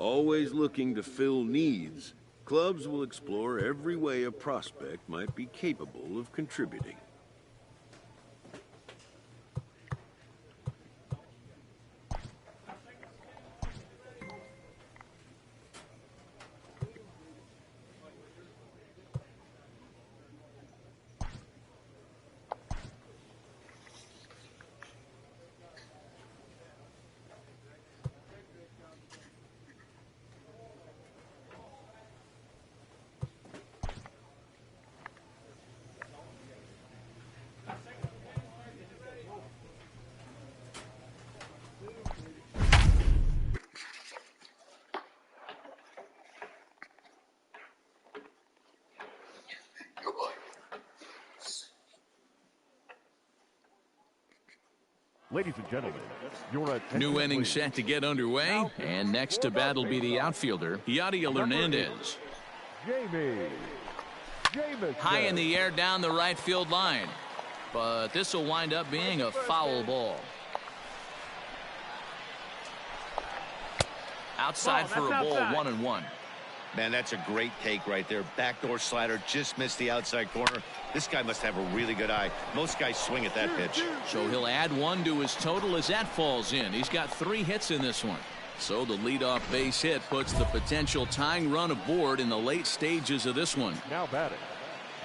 Always looking to fill needs, clubs will explore every way a prospect might be capable of contributing. Ladies and gentlemen, your attention, new inning please. set to get underway, and next to bat will be the outfielder, Yadier Hernandez. Jamison. High in the air down the right field line, but this will wind up being a foul ball. Outside for a ball, 1-1. Man, that's a great take right there. Backdoor slider just missed the outside corner. This guy must have a really good eye. Most guys swing at that pitch. So he'll add one to his total as that falls in. He's got 3 hits in this one. So the leadoff base hit puts the potential tying run aboard in the late stages of this one. Now batting,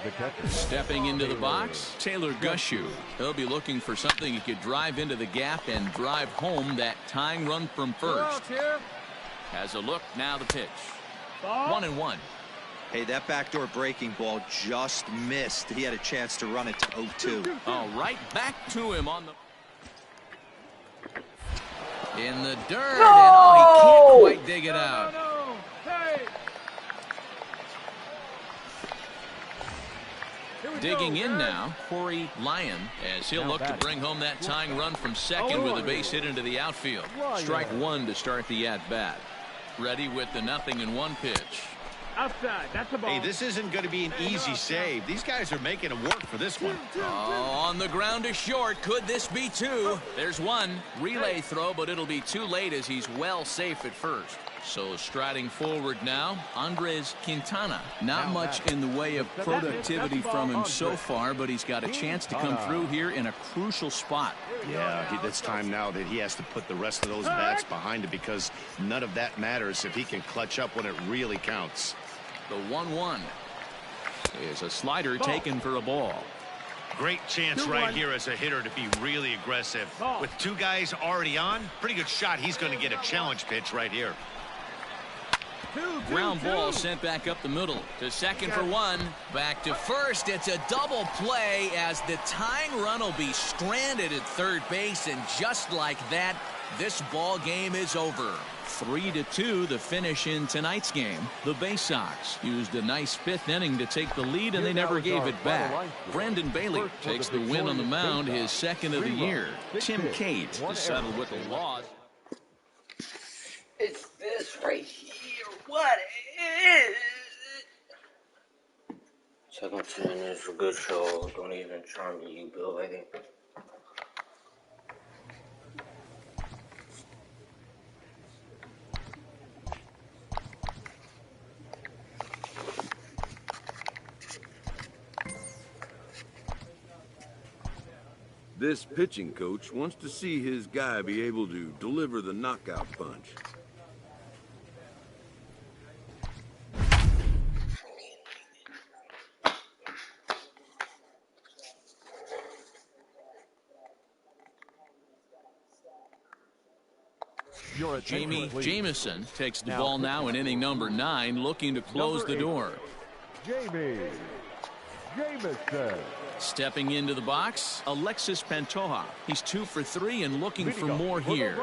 the catcher. Stepping into the box, Taylor Gushu. He'll be looking for something he could drive into the gap and drive home that tying run from first. Has a look, now the pitch. 1-1. Hey, that backdoor breaking ball just missed. He had a chance to run it to 0-2. Oh, right back to him on the in the dirt, and he can't quite dig it out. Digging in now, Corey Lyon, as he'll look to bring home that tying run from second with a base hit into the outfield. Strike one to start the at-bat. Ready with the 0-1 pitch. Outside, that's a ball. Hey, this isn't going to be an easy save. These guys are making it work for this one. Oh, on the ground to short. Could this be 2? There's 1. Relay throw, but it'll be too late as he's well safe at first. So striding forward now, Andres Quintana. Not much in the way of productivity from him so far, but he's got a chance to come through here in a crucial spot. Yeah, it's time now that he has to put the rest of those bats behind him, because none of that matters if he can clutch up when it really counts. The 1-1 is a slider taken for a ball. Great chance right here as a hitter to be really aggressive. With 2 guys already on, pretty good shot. He's going to get a challenge pitch right here. Ground ball sent back up the middle to second for 1. Back to first. It's a double play as the tying run will be stranded at third base, and just like that, this ball game is over. 3-2 the finish in tonight's game. The Bay Sox used a nice 5th inning to take the lead, and they never gave it back. Brandon Bailey takes the win on the mound, his 2nd of the year. Tim Cate to settle with a loss. It's this right here. What is it? Second Chin is a good show. Don't even charm me, you Bill lady. This pitching coach wants to see his guy be able to deliver the knockout punch. Jamie Jamison takes the ball now in inning number 9, looking to close the door. Jamison. Stepping into the box, Alexis Pantoja. He's 2 for 3 and looking for more here.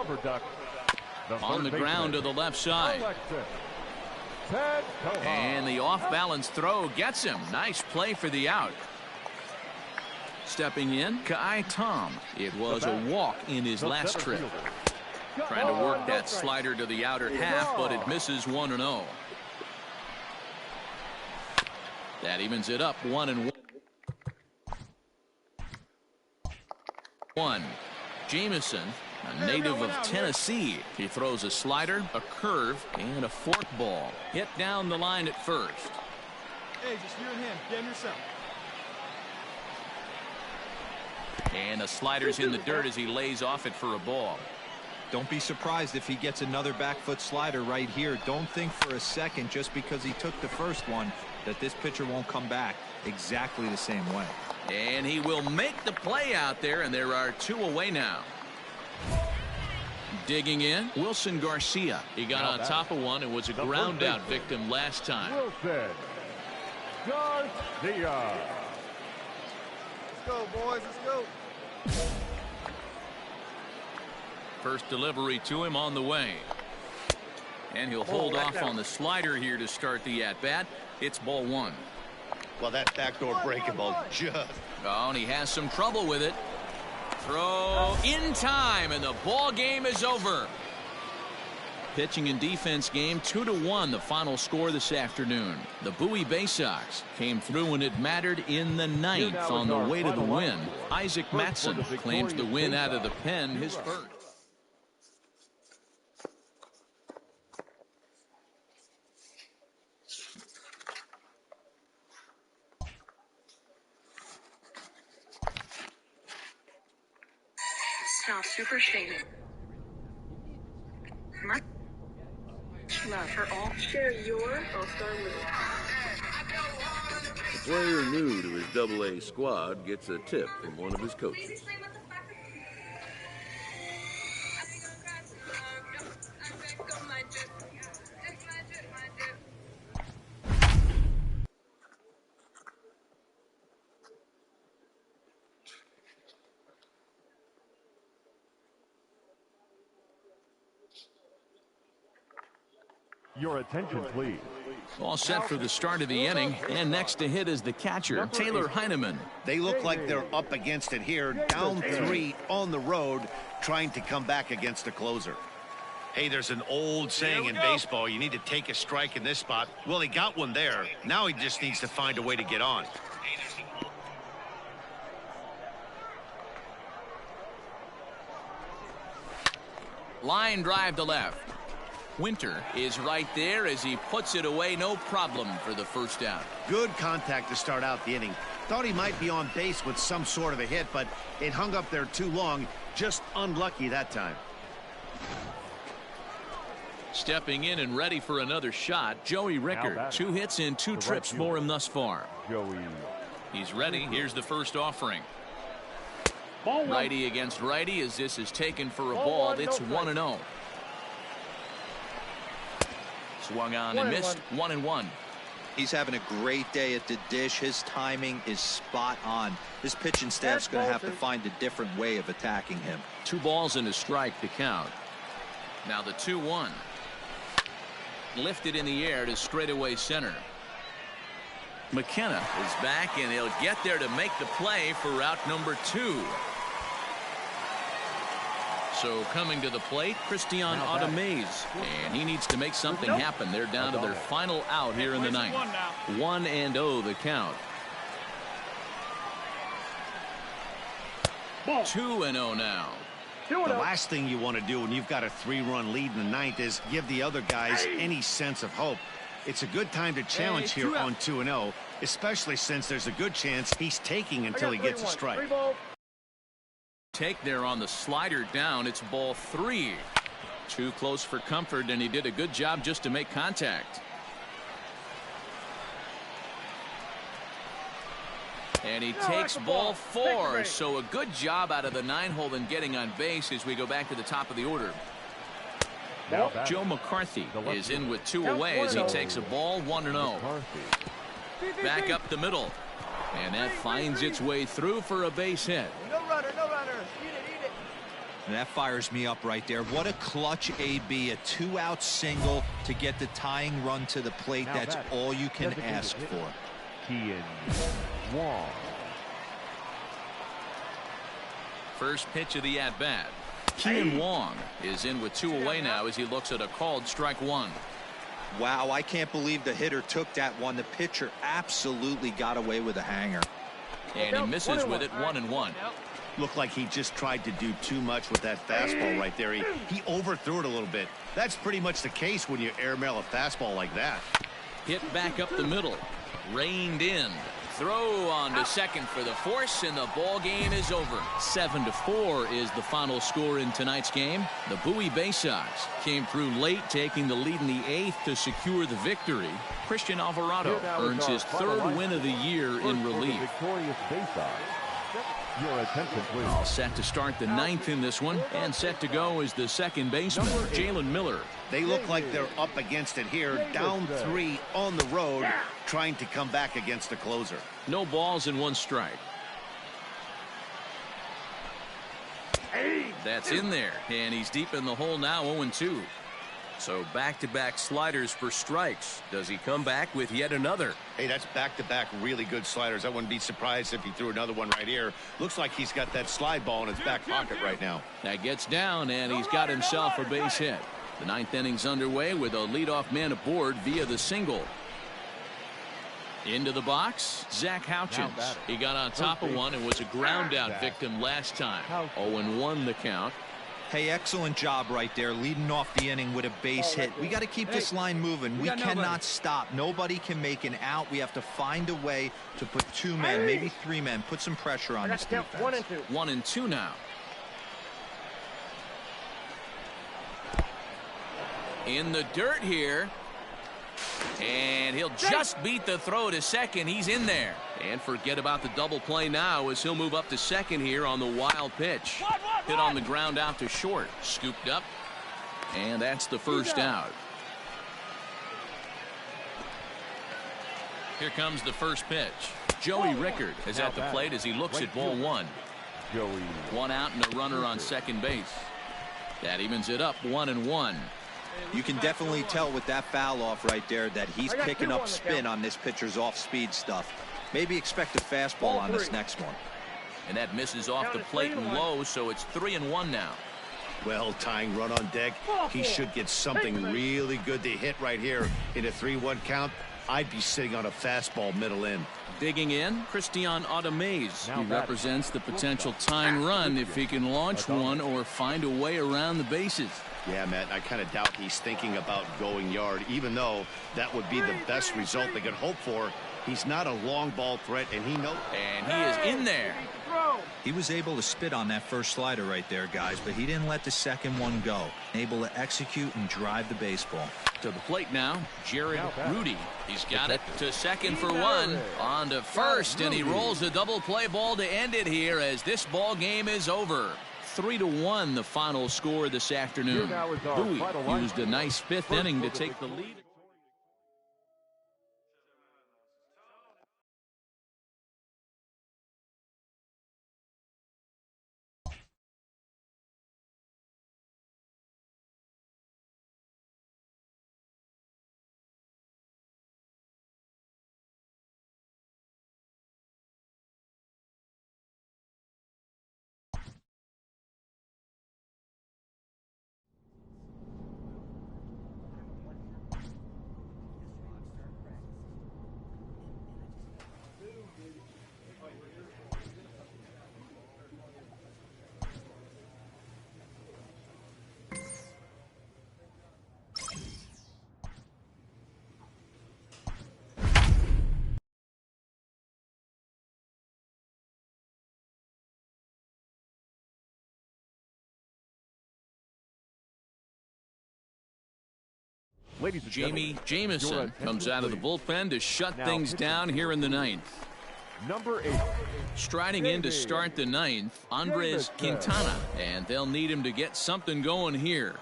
On the ground to the left side. And the off-balance throw gets him. Nice play for the out. Stepping in, Kai Tom. It was a walk in his last trip. Trying to work that slider to the outer half, but it misses 1-0. That evens it up 1-1. Jamison A native of Tennessee. He throws a slider, a curve, and a fork ball. Hit down the line at first. Hey, just you and him. Game yourself. And the slider's in the dirt as he lays off it for a ball. Don't be surprised if he gets another back foot slider right here. Don't think for a second, just because he took the first one, that this pitcher won't come back exactly the same way. And he will make the play out there, and there are 2 away now. Digging in, Wilson Garcia. He got on top of one and was a ground out victim last time. Wilson Garcia. Let's go, boys. Let's go. First delivery to him on the way. And he'll hold off on the slider here to start the at-bat. It's ball 1. Well, that backdoor breaking ball just... Oh, and he has some trouble with it. Throw in time, and the ball game is over. Pitching and defense game 2-1, the final score this afternoon. The Bowie Bay Sox came through when it mattered in the 9th on the way to the win. Isaac Matson claims the win out of the pen, his first. Stop super shading. Much love for all. Share your. I'll start with it. A player new to his Double-A squad gets a tip from one of his coaches. Your attention, please. All set for the start of the inning, and next to hit is the catcher, Taylor Heineman. They look like they're up against it here, down 3 on the road, trying to come back against the closer. Hey, there's an old saying in baseball, you need to take a strike in this spot. Well, he got one there. Now he just needs to find a way to get on. Line drive to left. Winter is right there as he puts it away, no problem for the first out. Good contact to start out the inning. Thought he might be on base with some sort of a hit, but it hung up there too long. Just unlucky that time. Stepping in and ready for another shot, Joey Rickard. 2 hits in 2 trips for him thus far. Joey. He's ready. Here's the first offering. Righty against righty as this is taken for a ball. It's 1-0. Swung on and missed. 1-1. He's having a great day at the dish. His timing is spot on. His pitching staff's going to have to find a different way of attacking him. 2 balls and a strike to count. Now the 2-1. Lifted in the air to straightaway center. McKenna is back, and he'll get there to make the play for out number 2. So coming to the plate, Christian Automez, and he needs to make something happen. They're down to their final out here in the 9th. 1-0 the count. 2-0 now. The last thing you want to do when you've got a 3-run lead in the 9th is give the other guys any sense of hope. It's a good time to challenge here on 2-0, especially since there's a good chance he's taking until he gets a strike. Take there on the slider down. It's ball 3. Too close for comfort, and he did a good job just to make contact. And he takes ball 4. So a good job out of the 9-hole in getting on base as we go back to the top of the order. Joe McCarthy is in with 2 away as he takes a ball. 1-0. Back up the middle. And that finds its way through for a base hit. No runner, no runner. Eat it. And that fires me up right there. What a clutch AB, a 2-out single to get the tying run to the plate. That's all you can ask for. Kian Wong. First pitch of the at-bat. Kian Wong is in with 2 away now as he looks at a called strike 1. Wow, I can't believe the hitter took that one. The pitcher absolutely got away with a hanger. And he misses with it. 1-1. Looked like he just tried to do too much with that fastball right there. He overthrew it a little bit. That's pretty much the case when you airmail a fastball like that. Hit back up the middle. Reined in. Throw on to second for the force, and the ball game is over. 7-4 is the final score in tonight's game. The Bowie Bay Sox came through late, taking the lead in the 8th to secure the victory. Christian Alvarado earns his 3rd win of the year in relief. Victorious Bay Sox. Your attention, please. All set to start the 9th in this one, and set to go is the second baseman, Jalen Miller. They look like they're up against it here, down 3 on the road, trying to come back against the closer. No balls and 1 strike. That's in there, and he's deep in the hole now, 0-2. So back-to-back sliders for strikes. Does he come back with yet another? Hey, that's back-to-back really good sliders. I wouldn't be surprised if he threw another one right here. Looks like he's got that slide ball in his back pocket right now. That gets down, and he's got himself a base hit. The 9th inning's underway with a leadoff man aboard via the single. Into the box, Zach Houchins. He got on top of one and was a ground-out victim last time. 0-1 the count. Hey, excellent job right there, leading off the inning with a base hit. We got to keep this line moving. We cannot stop. Nobody can make an out. We have to find a way to put 2 men, maybe 3 men, put some pressure on this defense. 1-2 now. In the dirt here. And he'll just beat the throw to second. He's in there. And forget about the double play now as he'll move up to second here on the wild pitch. Hit on the ground out to short. Scooped up. And that's the first out. Here comes the first pitch. Joey Rickard is at the plate as he looks at ball 1. Joey. 1 out and a runner on second base. That evens it up 1-1. You can definitely tell with that foul off right there that he's picking up spin on this pitcher's off-speed stuff. Maybe expect a fastball on this next one. And that misses off the plate and low, so it's 3-1 now. Well, tying run on deck. He should get something really good to hit right here in a 3-1 count. I'd be sitting on a fastball middle in. Digging in, Christian Audemays. He represents the potential tying run if he can launch one or find a way around the bases. Yeah, Matt, I kind of doubt he's thinking about going yard, even though that would be the best result they could hope for. He's not a long ball threat, and he knows. And he is in there. He was able to spit on that first slider right there, guys, but he didn't let the second one go. Able to execute and drive the baseball. To the plate now, Jared Rudy. He's got it to second for 1. On to first, and he rolls a double play ball to end it here as this ball game is over. 3-1 the final score this afternoon. Bowie used a nice 5th inning to take the lead. Jamie Jamison comes out of the bullpen to shut things down here in the 9th. Number 8. Striding in to start the 9th, Andres Quintana, and they'll need him to get something going here.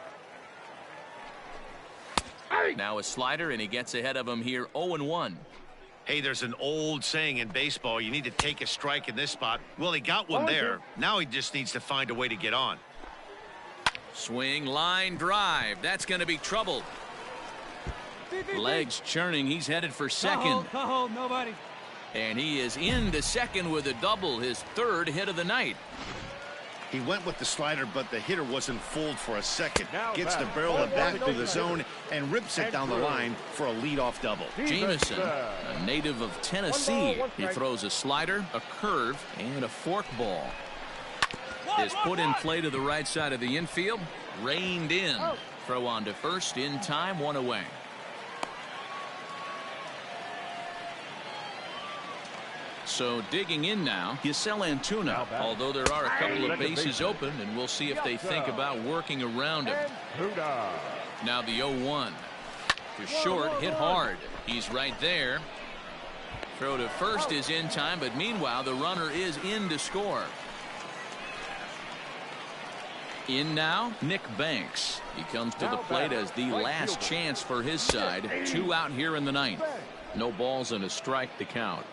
Now a slider, and he gets ahead of him here, 0-1. Hey, there's an old saying in baseball, you need to take a strike in this spot. Well, he got one there. Now he just needs to find a way to get on. Swing, line, drive. That's going to be trouble. Legs churning. He's headed for second. Nobody. And he is into second with a double, his 3rd hit of the night. He went with the slider, but the hitter wasn't fooled for a second. Gets the barrel of back through the zone and rips it down the line for a leadoff double. Jamison, a native of Tennessee. He throws a slider, a curve, and a fork ball. is put in play to the right side of the infield. Reined in. Throw on to first in time, 1 away. So digging in now, Giselle Antuna, although there are a couple of bases open, and we'll see if they think about working around him. Now the 0-1. To short, hit hard. He's right there. Throw to first is in time, but meanwhile the runner is in to score. In now, Nick Banks. He comes to the plate as the last chance for his side. 2 out here in the 9th. No balls and a strike to count.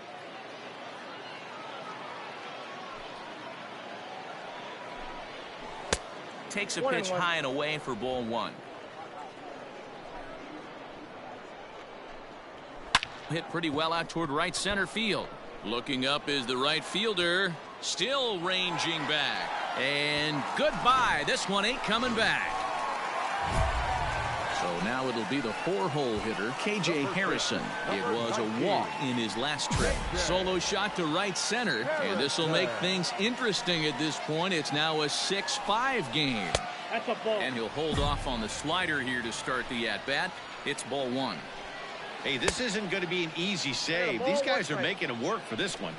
Takes a pitch high and away for ball 1. Hit pretty well out toward right center field. Looking up is the right fielder. Still ranging back. And goodbye. This one ain't coming back. So now it'll be the 4-hole hitter, KJ Harrison. It was a walk in his last trip. Solo shot to right center. And this will make things interesting at this point. It's now a 6-5 game. And he'll hold off on the slider here to start the at-bat. It's ball 1. Hey, this isn't going to be an easy save. These guys are making it work for this one.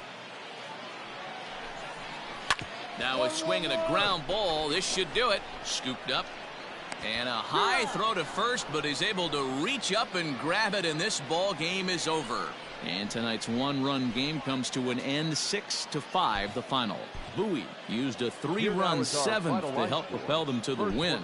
Now a swing and a ground ball. This should do it. Scooped up. And a high throw to first, but he's able to reach up and grab it, and this ball game is over. And tonight's 1-run game comes to an end, 6-5 the final. Bowie used a 3-run 7th to help propel them to the win.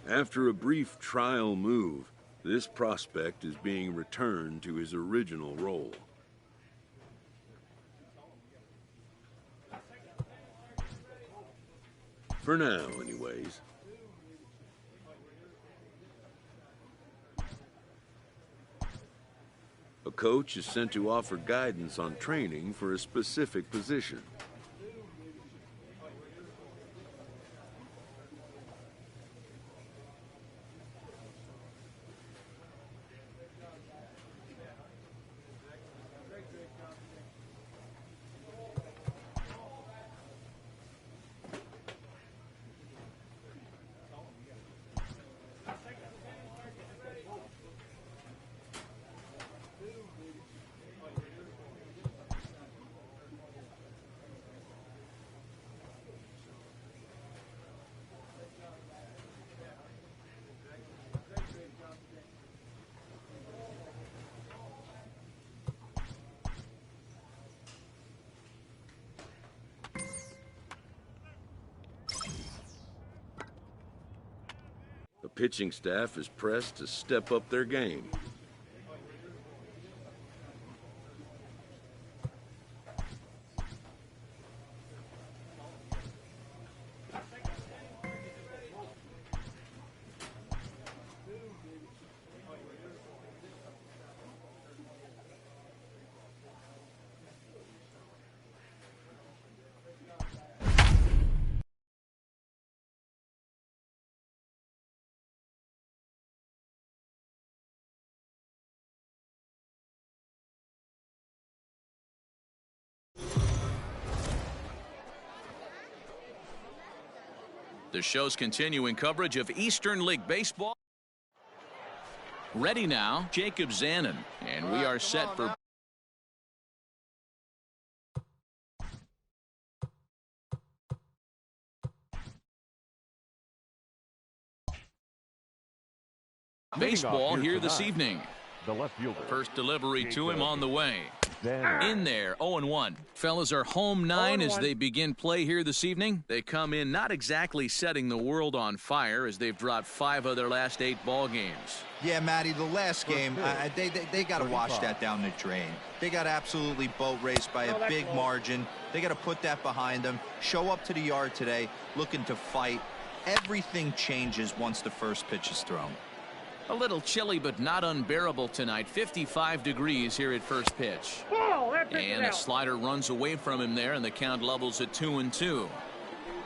After a brief trial move, this prospect is being returned to his original role. For now, anyways. A coach is sent to offer guidance on training for a specific position. The pitching staff is pressed to step up their game. The show's continuing coverage of Eastern League Baseball. Ready now, Jacob Zanin. And we are set for baseball here this evening. The left fielder. First delivery to him on the way. In there, 0-1. Fellas are home 9 as they begin play here this evening. They come in not exactly setting the world on fire as they've dropped 5 of their last 8 ball games. Yeah, Matty, the last game, they got to wash that down the drain. They got absolutely boat raced by a big margin. They got to put that behind them. Show up to the yard today looking to fight. Everything changes once the first pitch is thrown. A little chilly, but not unbearable tonight. 55 degrees here at first pitch. And a slider runs away from him there, and the count levels at 2-2.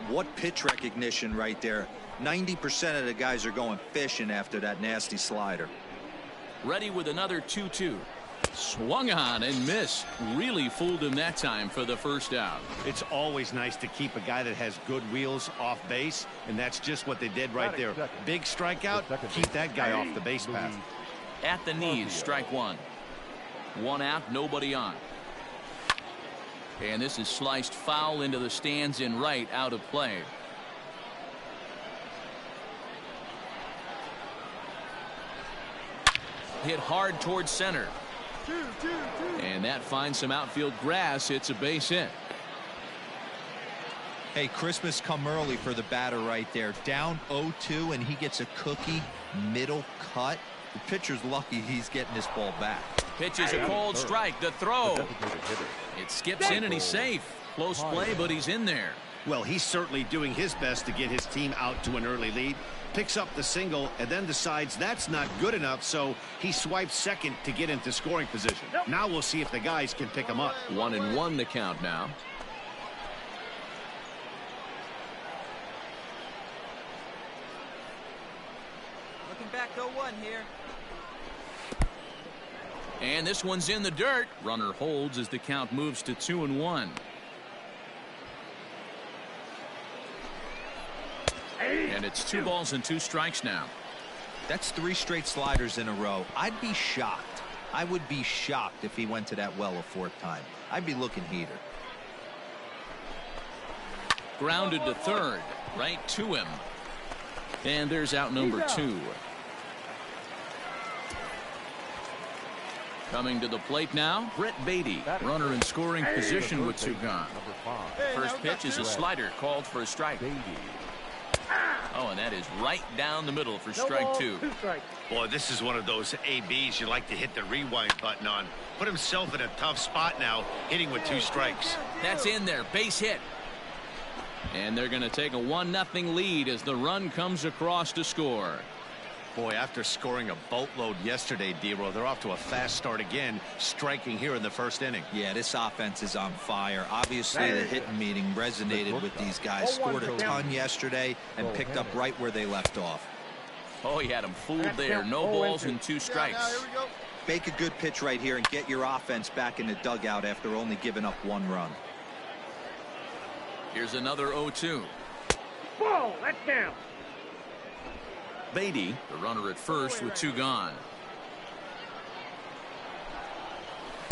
What pitch recognition right there. 90% of the guys are going fishing after that nasty slider. Ready with another 2-2. Swung on and missed. Really fooled him that time for the first out. It's always nice to keep a guy that has good wheels off base, and that's just what they did right there. Big strikeout, keep that guy off the base path. At the knees, strike one. One out, nobody on. And this is sliced foul into the stands in right, out of play. Hit hard towards center. And that finds some outfield grass. It's a base hit. Hey, Christmas come early for the batter right there. Down 0-2, and he gets a cookie middle cut. The pitcher's lucky he's getting this ball back. Pitches a cold strike. The throw. It skips in and he's safe. Close play, but he's in there. Well, he's certainly doing his best to get his team out to an early lead. Picks up the single and then decides that's not good enough, so he swipes second to get into scoring position. Now we'll see if the guys can pick him up. 1-1 the count now. Looking back 0-1 here. And this one's in the dirt. Runner holds as the count moves to 2-1. And it's 2 balls and 2 strikes now. That's 3 straight sliders in a row. I'd be shocked. I would be shocked if he went to that well a 4th time. I'd be looking heater. Grounded to third, right to him. And there's out number 2. Coming to the plate now, Brett Beatty, runner in scoring position with 2 gone. First pitch is a slider called for a strike. Oh, and that is right down the middle for strike 2. Boy, this is one of those ABs you like to hit the rewind button on. Put himself in a tough spot now, hitting with 2 strikes. That's in there, base hit. And they're going to take a 1-0 lead as the run comes across to score. Boy, after scoring a boatload yesterday, D-Row, they're off to a fast start again, striking here in the first inning. Yeah, this offense is on fire. Obviously, the hitting meeting resonated with these guys. Scored a ton yesterday and picked up right where they left off. Oh, he had him fooled there. No balls and 2 strikes. Make a good pitch right here and get your offense back in the dugout after only giving up 1 run. Here's another 0-2. Ball, that's down. Beatty, the runner at first with 2 gone.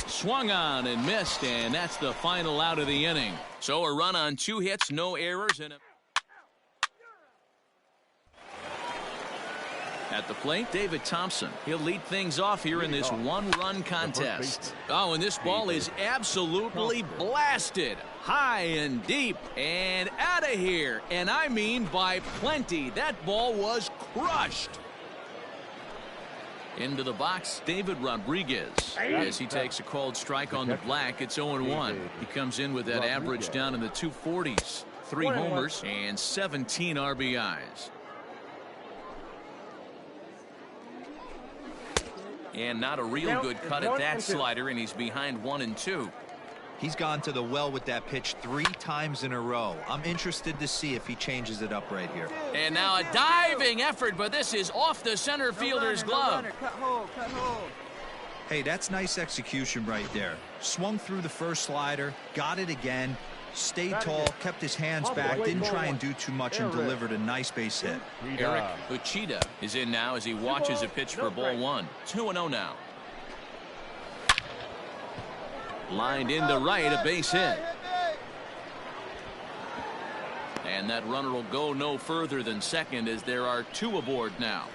Swung on and missed, and that's the final out of the inning. So a run on 2 hits, no errors, and at the plate, David Thompson. He'll lead things off here in this 1-run contest. Oh, and this ball is absolutely blasted. High and deep and out of here. And I mean by plenty. That ball was crushed. Into the box, David Rodriguez. As he takes a called strike on the black, it's 0-1. He comes in with that average down in the 240s. 3 homers and 17 RBIs. And not a real good cut at that slider, and he's behind 1-2. He's gone to the well with that pitch 3 times in a row. I'm interested to see if he changes it up right here. And now a diving effort, but this is off the center fielder's glove. Cut hold. Hey, that's nice execution right there. Swung through the first slider, got it again, stayed tall, kept his hands back, didn't try and do too much, and delivered a nice base hit. Eric Uchida is in now as he watches a pitch for ball 1. 2-0 now. Lined into right, a base hit. And that runner will go no further than second as there are 2 aboard now.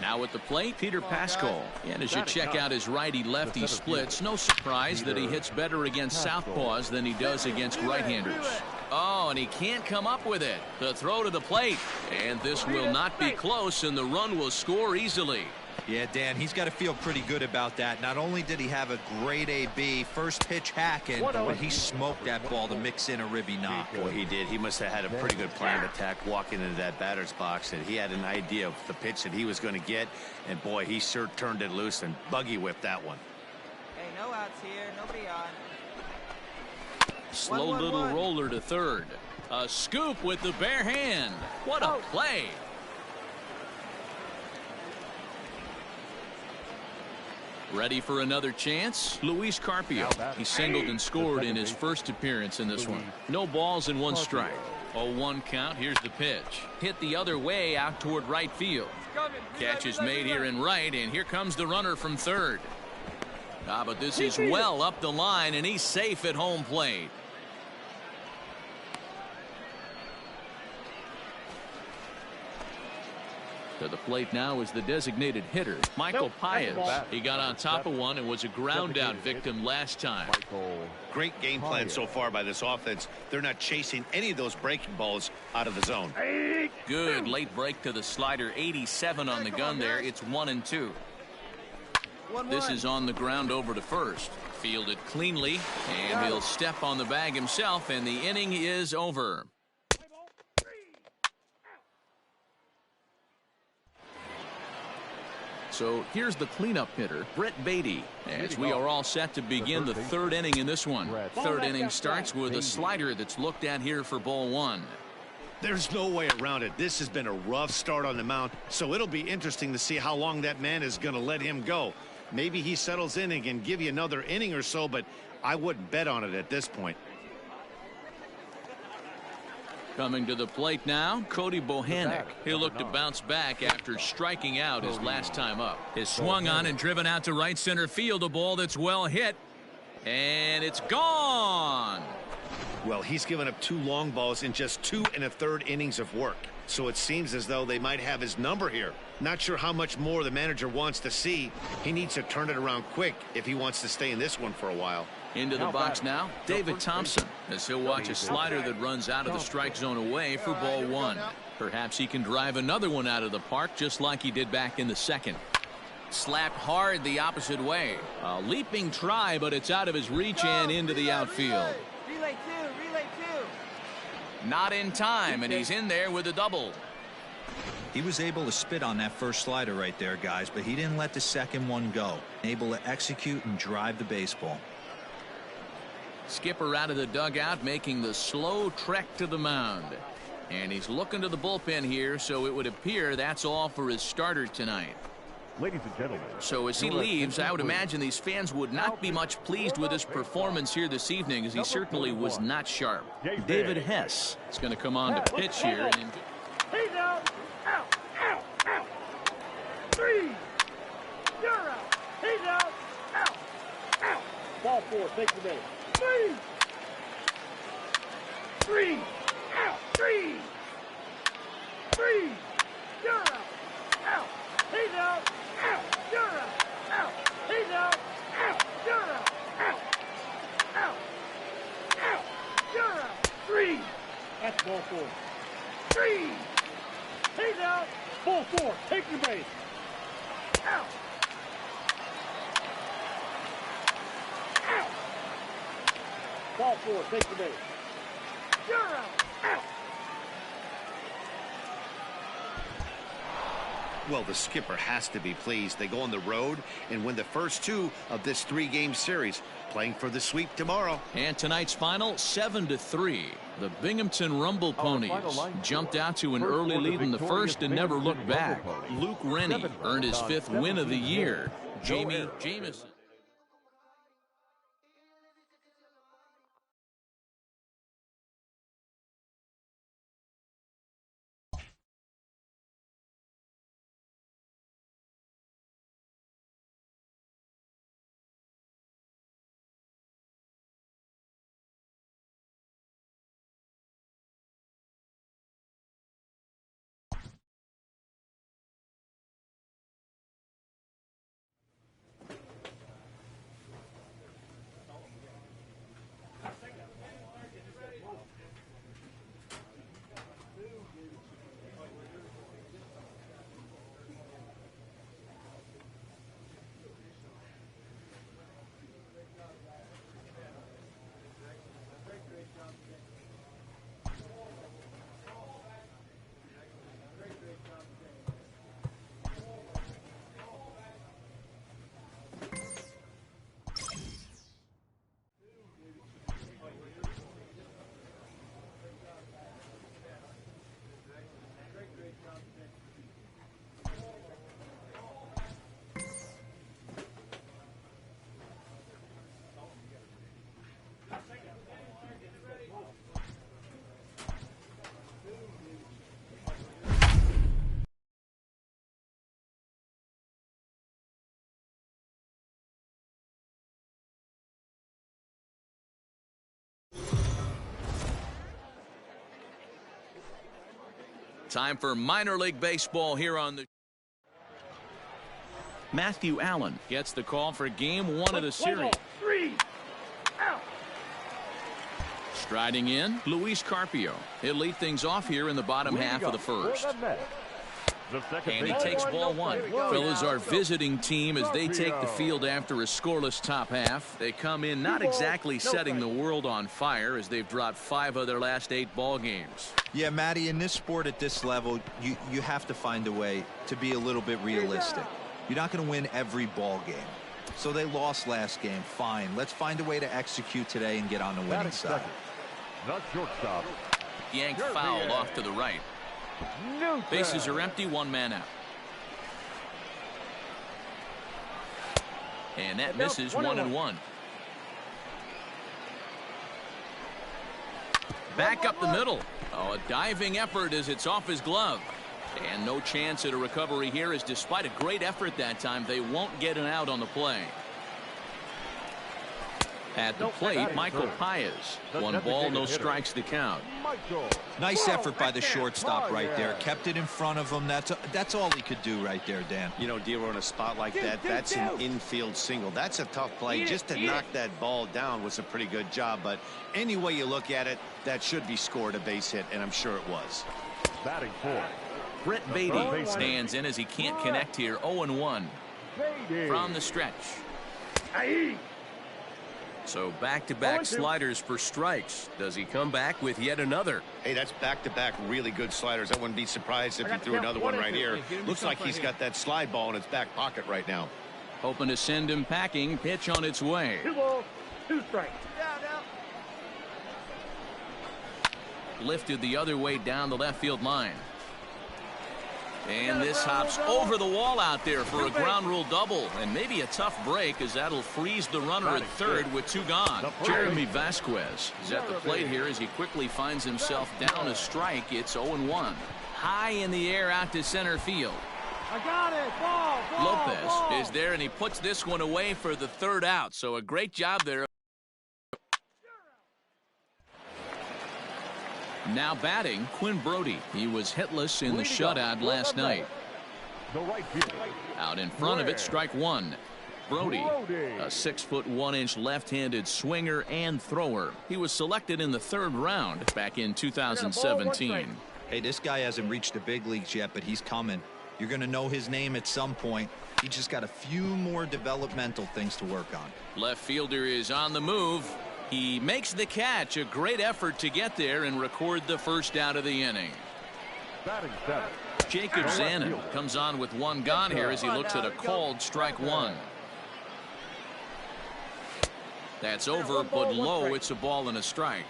Now at the plate, Peter Pascal. And as you check out his righty-lefty splits, no surprise that he hits better against southpaws than he does against right-handers. Oh, and he can't come up with it. The throw to the plate. And this will not be close, and the run will score easily. Yeah, Dan, he's got to feel pretty good about that. Not only did he have a great AB, first pitch hacking, but he smoked that ball to mix in a ribby knock. Well, he did. He must have had a pretty good plan of attack walking into that batter's box, and he had an idea of the pitch that he was going to get, and boy, he sure turned it loose and buggy whipped that one. Hey, no outs here. Nobody on. Slow little roller to third. A scoop with the bare hand. What a play. Ready for another chance? Luis Carpio. He singled and scored in his first appearance in this one. No balls and one strike. 0-1 count. Here's the pitch. Hit the other way out toward right field. Catch is made here in right, and here comes the runner from third. But this is well up the line, and he's safe at home plate. To the plate now is the designated hitter, Michael Paez. He got on top of one and was a ground out victim last time. Great game plan so far by this offense. They're not chasing any of those breaking balls out of the zone. Good late break to the slider. 87 on the gun there. It's 1-2. This is on the ground over to first. Fielded cleanly, and he'll step on the bag himself, and the inning is over. So here's the cleanup hitter, Brett Beatty, as we are all set to begin the third inning in this one. Third inning starts with a slider that's looked at here for ball one. There's no way around it. This has been a rough start on the mound, so it'll be interesting to see how long that man is going to let him go. Maybe he settles in and can give you another inning or so, but I wouldn't bet on it at this point. Coming to the plate now, Cody Bohannock. He'll look to bounce back after striking out his last time up. Is swung on and driven out to right center field. A ball that's well hit. And it's gone. Well, he's given up 2 long balls in just 2 1/3 innings of work. So it seems as though they might have his number here. Not sure how much more the manager wants to see. He needs to turn it around quick if he wants to stay in this one for a while. Into the box now, David Thompson, as he'll watch a slider that runs out of the strike zone away for ball one. Perhaps he can drive another one out of the park just like he did back in the second. Slapped hard the opposite way. A leaping try, but it's out of his reach and into the outfield. Relay two. Not in time, and he's in there with a double. He was able to spit on that first slider right there, guys, but he didn't let the second one go. Able to execute and drive the baseball. Skipper out of the dugout, making the slow trek to the mound. And he's looking to the bullpen here, so it would appear that's all for his starter tonight. Ladies and gentlemen. So as he leaves, I would imagine these fans would not be much pleased with his performance here this evening, as he certainly was not sharp. David Hess is going to come on to pitch here. And He's out. Out. 3. You're out. He's out. Out. Ball 4. Take the base. 3. Out. 3. You're out. He's out. You're out. He's out. You're out. You're out. 3. That's ball 4. 3. He's out. Ball 4. Take your base. Out. Ball 4. Take the base. You're out. Well, the skipper has to be pleased. They go on the road and win the first 2 of this 3-game series, playing for the sweep tomorrow. And tonight's final, 7-3. The Binghamton Rumble Ponies jumped out to an early lead in the first and never looked back. Luke Rennie earned his 5th win of the year. Jamie Jamison. Time for minor league baseball here on the. Matthew Allen gets the call for game 1 of the series. 3 out. Striding in, Luis Carpio. He'll lead things off here in the bottom half of the first. And he takes ball 1. Phillies are visiting team as they take the field after a scoreless top half. They come in not exactly setting the world on fire as they've dropped 5 of their last 8 ball games. Yeah, Matty, in this sport at this level, you have to find a way to be a little bit realistic. You're not going to win every ball game. So they lost last game. Fine. Let's find a way to execute today and get on the winning side. The shortstop. Yanked foul off to the right. Bases are empty, 1 man out. And that misses 1-1. Back up the middle. Oh, a diving effort as it's off his glove. And no chance at a recovery here, as despite a great effort that time, they won't get an out on the play. At the plate, Michael Paez. 1 ball, no strikes to count. Nice effort by the shortstop right there. Kept it in front of him. That's all he could do right there, Dan. You know, Dero, in a spot like that, that's an infield single. That's a tough play. Just to knock that ball down was a pretty good job. But any way you look at it, that should be scored a base hit, and I'm sure it was. Batting 4. Brett Beatty stands in as he can't connect here. 0-1 from the stretch. So back-to-back sliders for strikes. Does he come back with yet another? Hey, that's back-to-back really good sliders. I wouldn't be surprised if he threw another one right here. Looks like he's got that slide ball in his back pocket right now. Hoping to send him packing. Pitch on its way. 2 balls, 2 strikes. Lifted the other way down the left field line. And this hops over the wall out there for a ground rule double, and maybe a tough break, as that'll freeze the runner at third with 2 gone. Jeremy Vasquez is at the plate here as he quickly finds himself down a strike. It's 0-1. High in the air out to center field. I got it. Ball, Lopez is there, and he puts this one away for the 3rd out. So a great job there. Now batting, Quinn Brody. He was hitless in the shutout last night. Out in front of it, strike 1. Brody, a 6'1" left-handed swinger and thrower. He was selected in the 3rd round back in 2017. Hey, this guy hasn't reached the big leagues yet, but he's coming. You're going to know his name at some point. He just got a few more developmental things to work on. Left fielder is on the move. He makes the catch. A great effort to get there and record the 1st out of the inning. Batting 7. Jacob Zanin comes on with 1 gone here as he looks at a called strike 1. That's over, but low. It's a ball and a strike.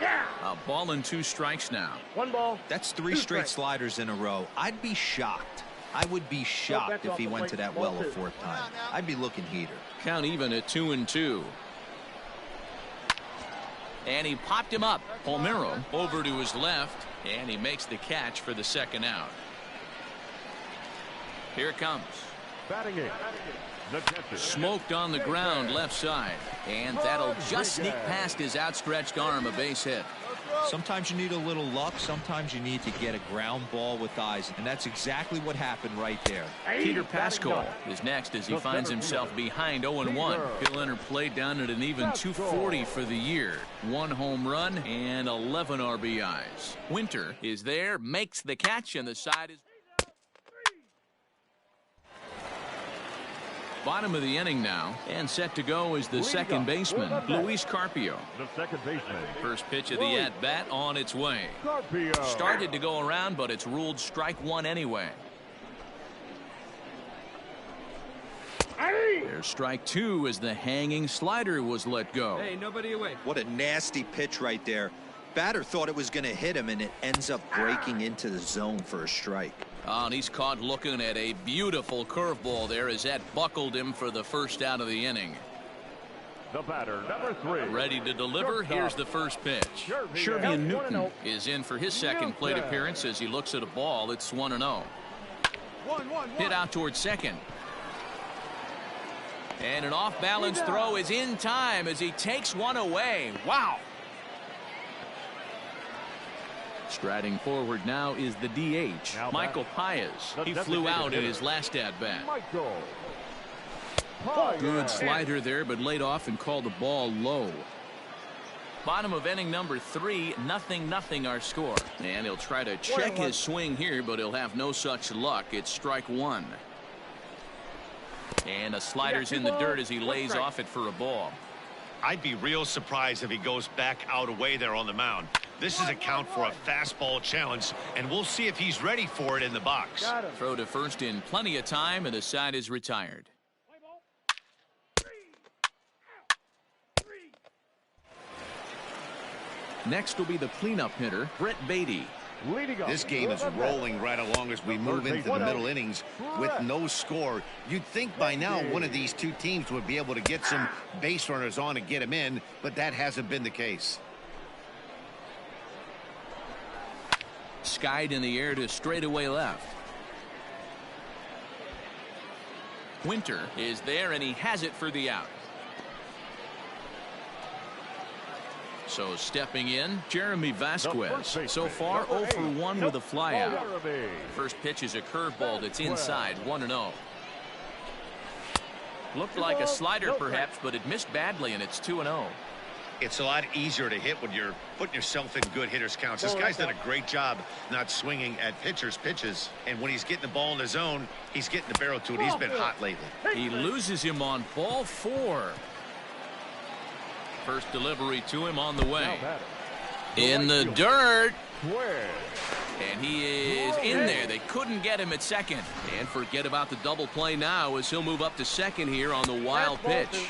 A ball and 2 strikes now. 1 ball. That's 3 straight sliders in a row. I'd be shocked. I would be shocked if he went to that well a 4th time. I'd be looking heater. Count even at 2-2. And he popped him up. Palmeiro over to his left, and he makes the catch for the 2nd out. Here it comes. Batting 8. Smoked on the ground left side, and that'll just sneak past his outstretched arm, a base hit. Sometimes you need a little luck. Sometimes you need to get a ground ball with eyes, and that's exactly what happened right there. Peter Pascal is next as he finds himself behind 0-1. He'll enter play down at an even 240 for the year. 1 home run and 11 RBIs. Winter is there, makes the catch, and the side is bottom of the inning now, and set to go is the 2nd baseman, Luis Carpio. The 2nd baseman. First pitch of the at-bat on its way. Started to go around, but it's ruled strike 1 anyway. There's strike 2 as the hanging slider was let go. Hey, nobody away. What a nasty pitch right there. Batter thought it was going to hit him, and it ends up breaking into the zone for a strike. Oh, and he's caught looking at a beautiful curveball there as that buckled him for the 1st out of the inning. The batter, number 3. Ready to deliver. Here's the first pitch. Shervian Newton is in for his 2nd plate appearance as he looks at a ball. It's 1-0. Hit out towards 2nd. And an off-balance throw is in time as he takes one away. Wow. Striding forward now is the DH, Michael Paez. He flew out in his last at-bat. Good slider there, but laid off and called the ball low. Bottom of inning number 3, 0-0 our score. And he'll try to check his swing here, but he'll have no such luck. It's strike 1. And a slider's in the dirt as he lays off it for a ball. I'd be real surprised if he goes back out away there on the mound. This is a count for a fastball challenge, and we'll see if he's ready for it in the box. Throw to first in plenty of time, and the side is retired. Next will be the cleanup hitter, Brett Beatty. This game is rolling right along as we move into the middle innings with no score. You'd think by now one of these two teams would be able to get some base runners on and get them in, but that hasn't been the case. Skied in the air to straightaway left. Winter is there, and he has it for the out. So stepping in, Jeremy Vasquez. So far 0 for 1 with a flyout. First pitch is a curveball that's inside, 1-0. Looked like a slider perhaps, but it missed badly, and it's 2-0. It's a lot easier to hit when you're putting yourself in good hitters counts. This guy's done a great job not swinging at pitchers' pitches. And when he's getting the ball in the zone, he's getting the barrel to it. He's been hot lately. He loses him on ball 4. First delivery to him on the way. In the dirt. And he is in there. They couldn't get him at second. And forget about the double play now as he'll move up to second here on the wild pitch.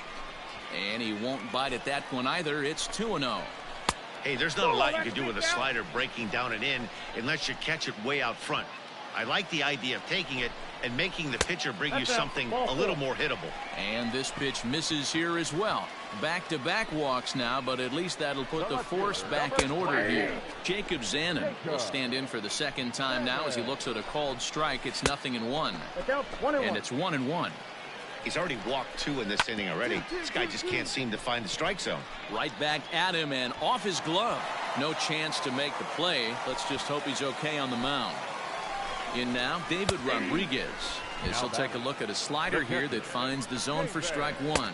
And he won't bite at that one either. It's 2-0. Hey, there's not a lot you can do with a slider breaking down and in unless you catch it way out front. I like the idea of taking it and making the pitcher bring you something a little more hittable. And this pitch misses here as well. Back-to-back walks now, but at least that'll put the force back in order here. Jacob Zanin will stand in for the second time now as he looks at a called strike. It's 0-1. And it's 1-1. He's already walked 2 in this inning already. This guy just can't seem to find the strike zone. Right back at him and off his glove. No chance to make the play. Let's just hope he's okay on the mound. In now, David Rodriguez. As he'll take a look at a slider here that finds the zone for strike 1.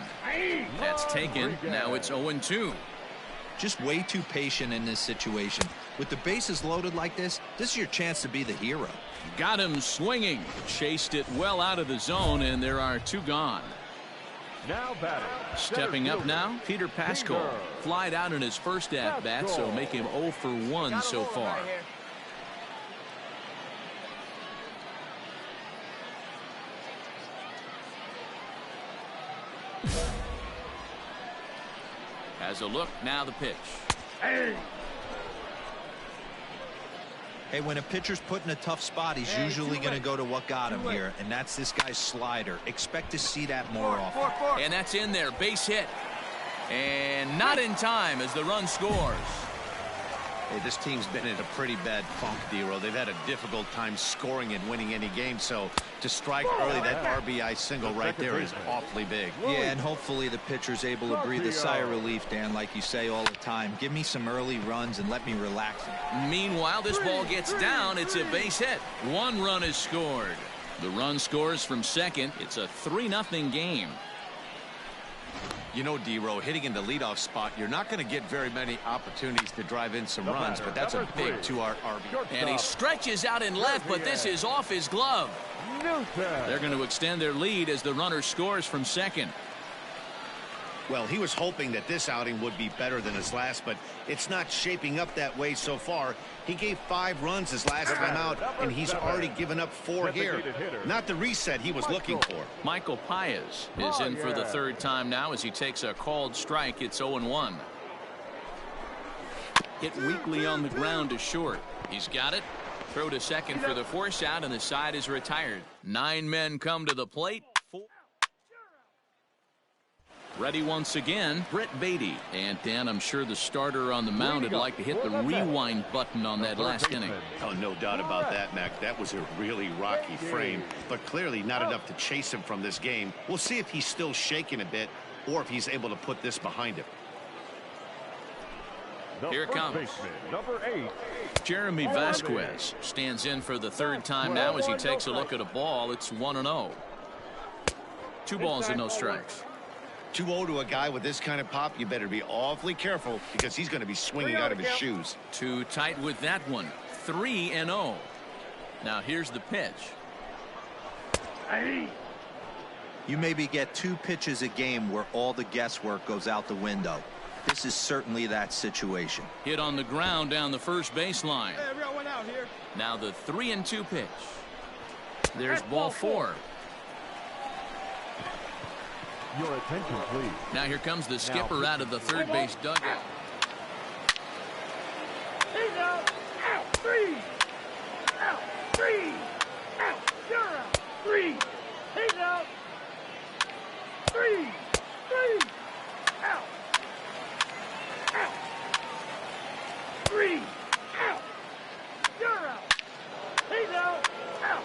That's taken. Now it's 0-2. Just way too patient in this situation. With the bases loaded like this is your chance to be the hero. Got him swinging. Chased it well out of the zone, and there are 2 gone. Now batting. Stepping up now, Peter Pascal. Flied out in his first at-bat, so make him 0 for 1 so far. Has a look, now the pitch. Hey, when a pitcher's put in a tough spot, he's usually going to go to what got him here, and that's this guy's slider. Expect to see that more often. And that's in there, base hit. And not in time as the run scores. Hey, this team's been in a pretty bad funk, D-Row. They've had a difficult time scoring and winning any game, so to strike early, that RBI single right there is awfully big. Yeah, and hopefully the pitcher's able to breathe a sigh of relief, Dan, like you say all the time. Give me some early runs and let me relax. Meanwhile, this ball gets down. It's a base hit. 1 run is scored. The run scores from second. It's a 3-0 game. You know, D-Row, hitting in the leadoff spot, you're not going to get very many opportunities to drive in some runs, but that's a big 2-RBI. And he stretches out in left, but this is off his glove. They're going to extend their lead as the runner scores from second. Well, he was hoping that this outing would be better than his last, but it's not shaping up that way so far. He gave 5 runs his last time out, and he's already given up 4 here. Not the reset he was looking for. Michael Paez is in for the 3rd time now as he takes a called strike. It's 0-1. Hit weakly on the ground to short. He's got it. Throw to second for the force out, and the side is retired. 9 men come to the plate. 4. Ready once again, Brett Beatty. And Dan, I'm sure the starter on the mound would like to hit the rewind button on that last inning. Oh, no doubt about that, Mac. That was a really rocky frame, but clearly not enough to chase him from this game. We'll see if he's still shaking a bit or if he's able to put this behind him. Here it comes. Baseman, number 8. Jeremy Vasquez stands in for the third time now as he takes a look at a ball. It's 1-0. 2 balls and no strikes. 2-0 to a guy with this kind of pop. You better be awfully careful because he's going to be swinging out of his shoes. Too tight with that one. 3-0. Now here's the pitch. You maybe get 2 pitches a game where all the guesswork goes out the window. This is certainly that situation. Hit on the ground down the first baseline. Hey, we got one out here. Now the 3-2 pitch. There's ball 4. Your attention, please. Now here comes the skipper out of the third base dugout. He's out. Out. 3. Out. 3. Out. You're out. 3. He's out. 3. 3. Out. Out. 3. Out. You're out. He's out. Out.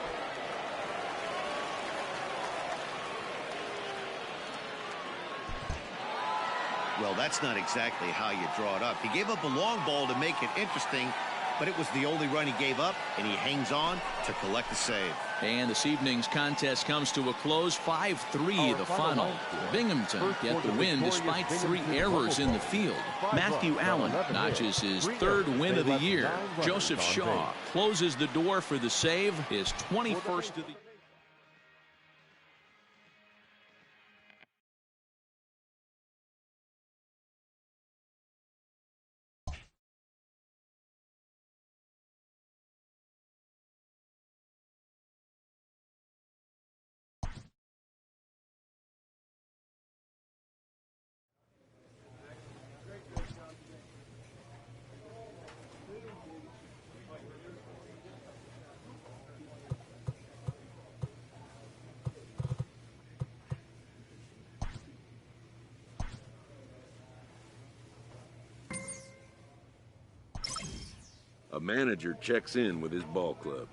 Well, that's not exactly how you draw it up. He gave up a long ball to make it interesting, but it was the only run he gave up, and he hangs on to collect a save. And this evening's contest comes to a close. 5-3 the final. Binghamton get the win despite 3 errors in the field. Matthew Allen notches his 3rd win of the year. Joseph Shaw closes the door for the save, his 21st of the year. A manager checks in with his ball club.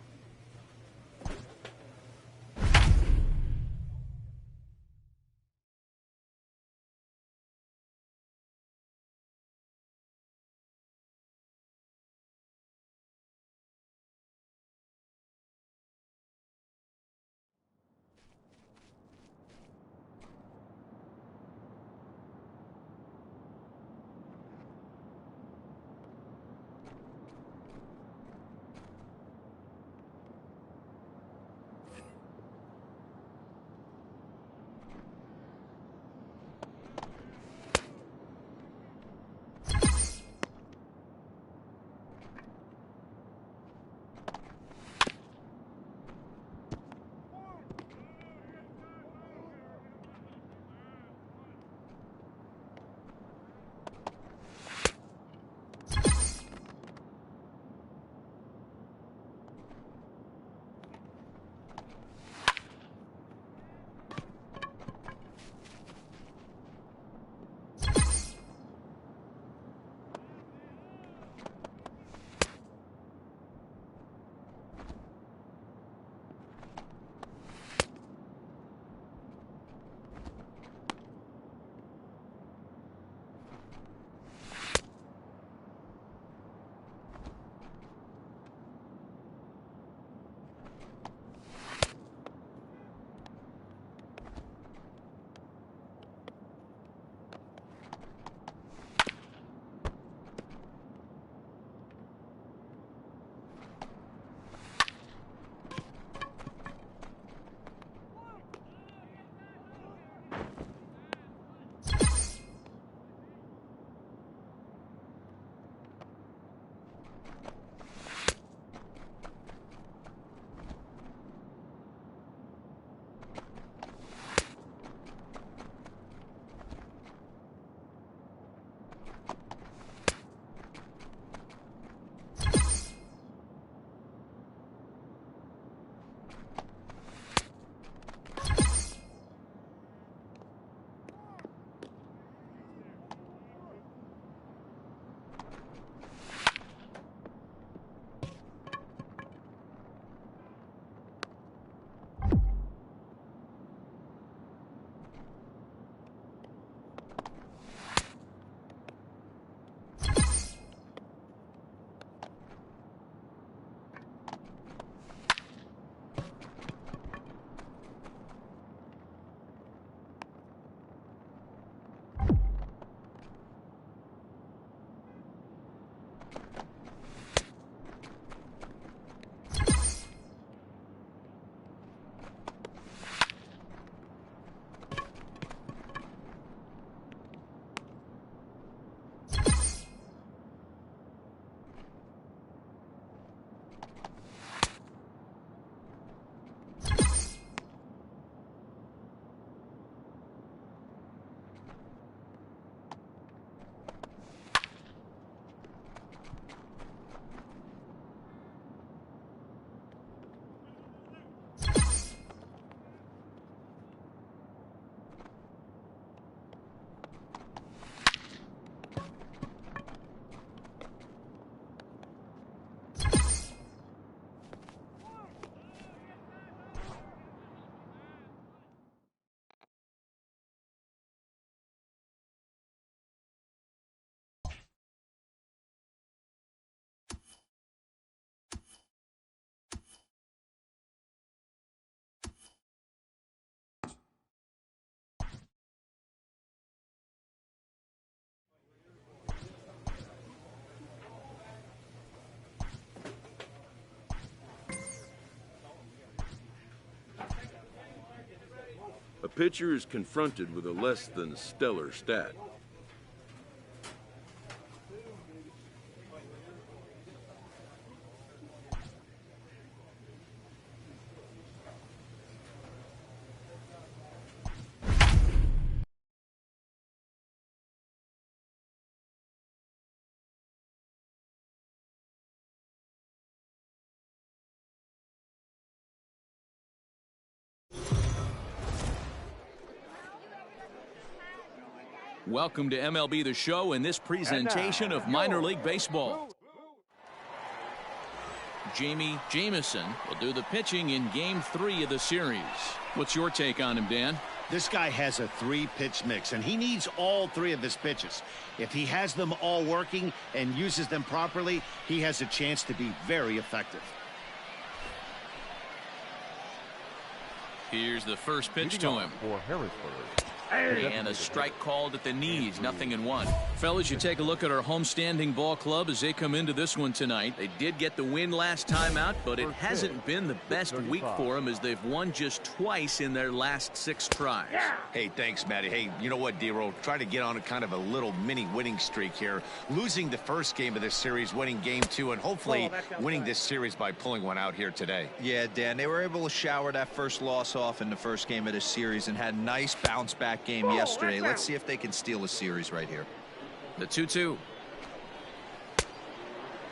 pitcher is confronted with a less than stellar stat. Welcome to MLB The Show in this presentation of minor league baseball. Jamie Jamison will do the pitching in Game 3 of the series. What's your take on him, Dan? This guy has a 3-pitch mix, and he needs all 3 of his pitches. If he has them all working and uses them properly, he has a chance to be very effective. Here's the first pitch to him. For Harrisburg. And a strike called at the knees, 0-1. Fellas, you take a look at our homestanding ball club as they come into this one tonight. They did get the win last time out, but it hasn't been the best week for them as they've won just twice in their last 6 tries. Hey, thanks, Matty. Hey, you know what, D-Roll? Try to get on a kind of a little mini winning streak here. Losing the first game of this series, winning Game 2, and hopefully winning this series by pulling one out here today. Yeah, Dan, they were able to shower that first loss off in the first game of this series and had a nice bounce back game yesterday. Let's see if they can steal a series right here. The 2-2.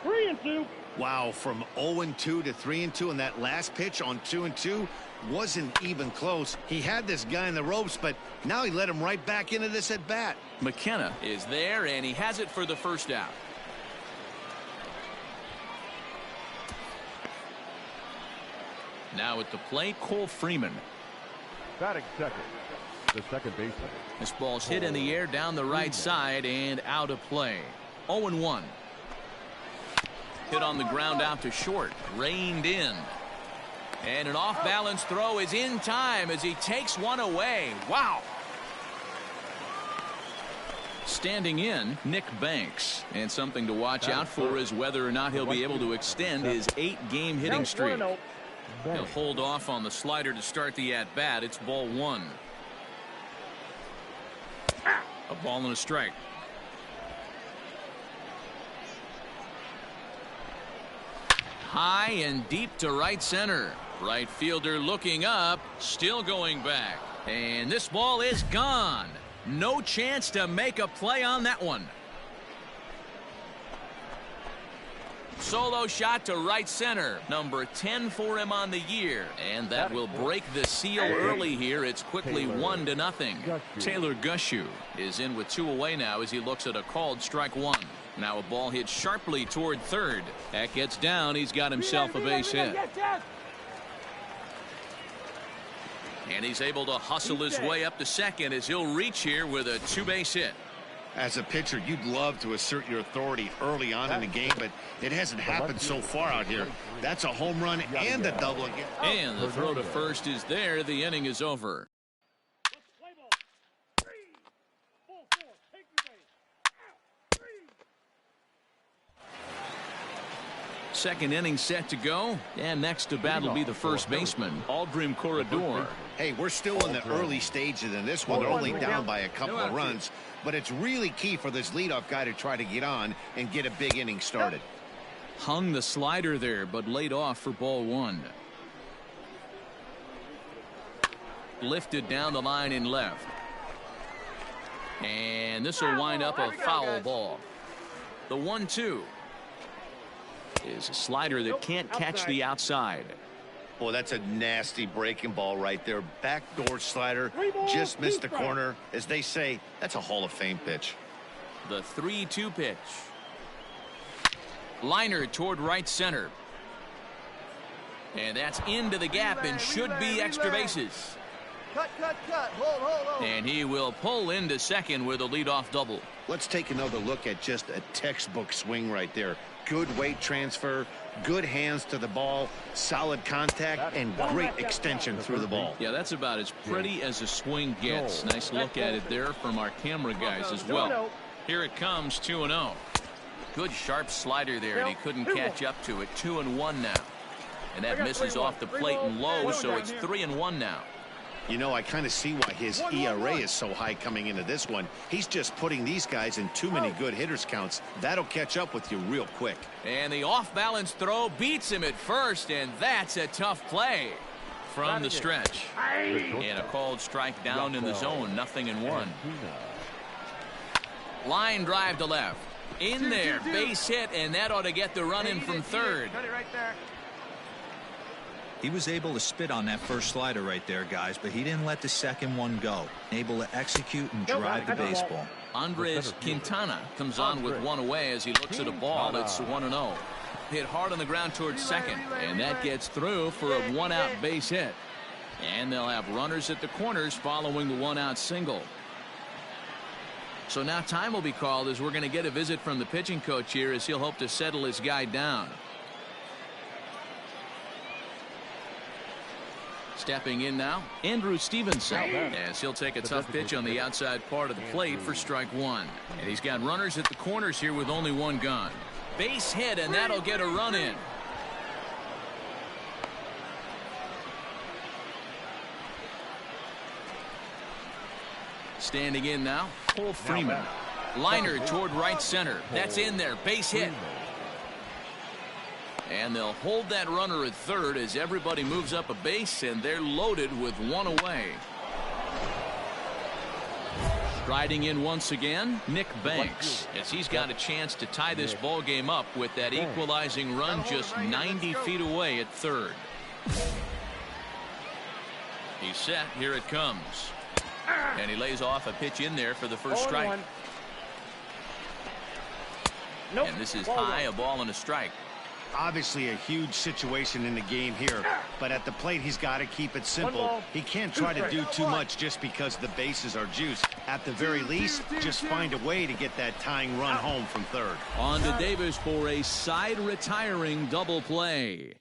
3-2. Wow, from 0-2 to 3-2, and that last pitch on 2-2 wasn't even close. He had this guy in the ropes, but now he let him right back into this at bat. McKenna is there, and he has it for the first out. Now at the plate, Cole Freeman. Batting second, the second baseman. This ball's hit in the air down the right side and out of play. 0-1. Hit on the ground out to short. Reined in. And an off-balance throw is in time as he takes one away. Wow. Standing in, Nick Banks. And something to watch out for is whether or not he'll be able to extend his 8-game hitting streak. He'll hold off on the slider to start the at-bat. It's ball 1. A ball and a strike. High and deep to right center. Right fielder looking up, still going back. And this ball is gone. No chance to make a play on that one. Solo shot to right center. Number 10 for him on the year. And that will break the seal early here. It's quickly 1-0. Taylor Gushu is in with 2 away now as he looks at a called strike 1. Now a ball hit sharply toward third. That gets down. He's got himself a base hit. And he's able to hustle his way up to second as he'll reach here with a 2-base hit. As a pitcher, you'd love to assert your authority early on in the game, but it hasn't happened so far out here. That's a home run and a double again. And the throw to first is there. The inning is over. Second inning set to go, and next to bat will be the first baseman, Aldrin Corredor. Hey, we're still in the early stages in this one. They're only down by a couple of runs, but it's really key for this leadoff guy to try to get on and get a big inning started. Hung the slider there, but laid off for ball 1. Lifted down the line in left. And this will wind up a foul ball. The 1-2 is a slider that can't catch the outside. Boy, that's a nasty breaking ball right there. Backdoor slider, just missed the corner. As they say, that's a Hall of Fame pitch. The 3-2 pitch. Liner toward right center. And that's into the gap and should be extra bases. Cut. Hold. And he will pull into second with a leadoff double. Let's take another look at just a textbook swing right there. Good weight transfer, good hands to the ball, solid contact, and great extension through the ball. Yeah, that's about as pretty as a swing gets. Nice look at it there from our camera guys as well. Here it comes, 2-0. Good sharp slider there, and he couldn't catch up to it. 2-1 now. And that misses off the plate and low, so it's 3-1 now. You know, I kind of see why his ERA is so high coming into this one. He's just putting these guys in too many good hitters counts. That'll catch up with you real quick. And the off-balance throw beats him at first, and that's a tough play from the stretch. And a called strike down in the zone, 0-1. Line drive to left. In there, base hit, and that ought to get the run in from third. He was able to spit on that first slider right there, guys, but he didn't let the second one go. Able to execute and drive the baseball. Andres Quintana comes on with one away as he looks at a ball. It's 1-0. Hit hard on the ground towards second, and that gets through for a one-out base hit. And they'll have runners at the corners following the one-out single. So now time will be called as we're going to get a visit from the pitching coach here as he'll hope to settle his guy down. Stepping in now, Andrew Stevenson, as he'll take a tough pitch on the outside part of the plate for strike one. And he's got runners at the corners here with only one gone. Base hit, and that'll get a run in. Standing in now, Cole Freeman. Liner toward right center. That's in there. Base hit. And they'll hold that runner at third as everybody moves up a base, and they're loaded with one away. Striding in once again, Nick Banks, as he's got a chance to tie this ball game up with that equalizing run just 90 feet away at third. He's set. Here it comes. And he lays off a pitch in there for the first strike. And this is high, a ball and a strike. Obviously a huge situation in the game here, but at the plate he's got to keep it simple. He can't try to do too much just because the bases are juiced. At the very least, just find a way to get that tying run home from third. On to Davis for a side retiring double play.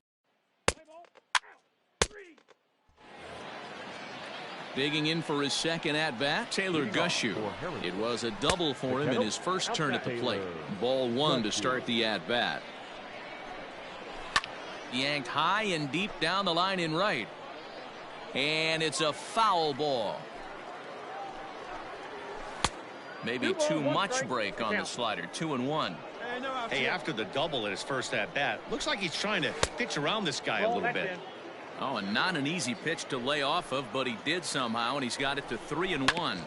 Digging in for his second at-bat, Taylor Gushu. It was a double for him in his first turn at the plate. Ball one to start the at-bat. Yanked high and deep down the line in right. And it's a foul ball. Maybe too much break on the slider. 2-1. Hey, after the double at his first at-bat, looks like he's trying to pitch around this guy a little bit. Oh, and not an easy pitch to lay off of, but he did somehow, and he's got it to 3-1.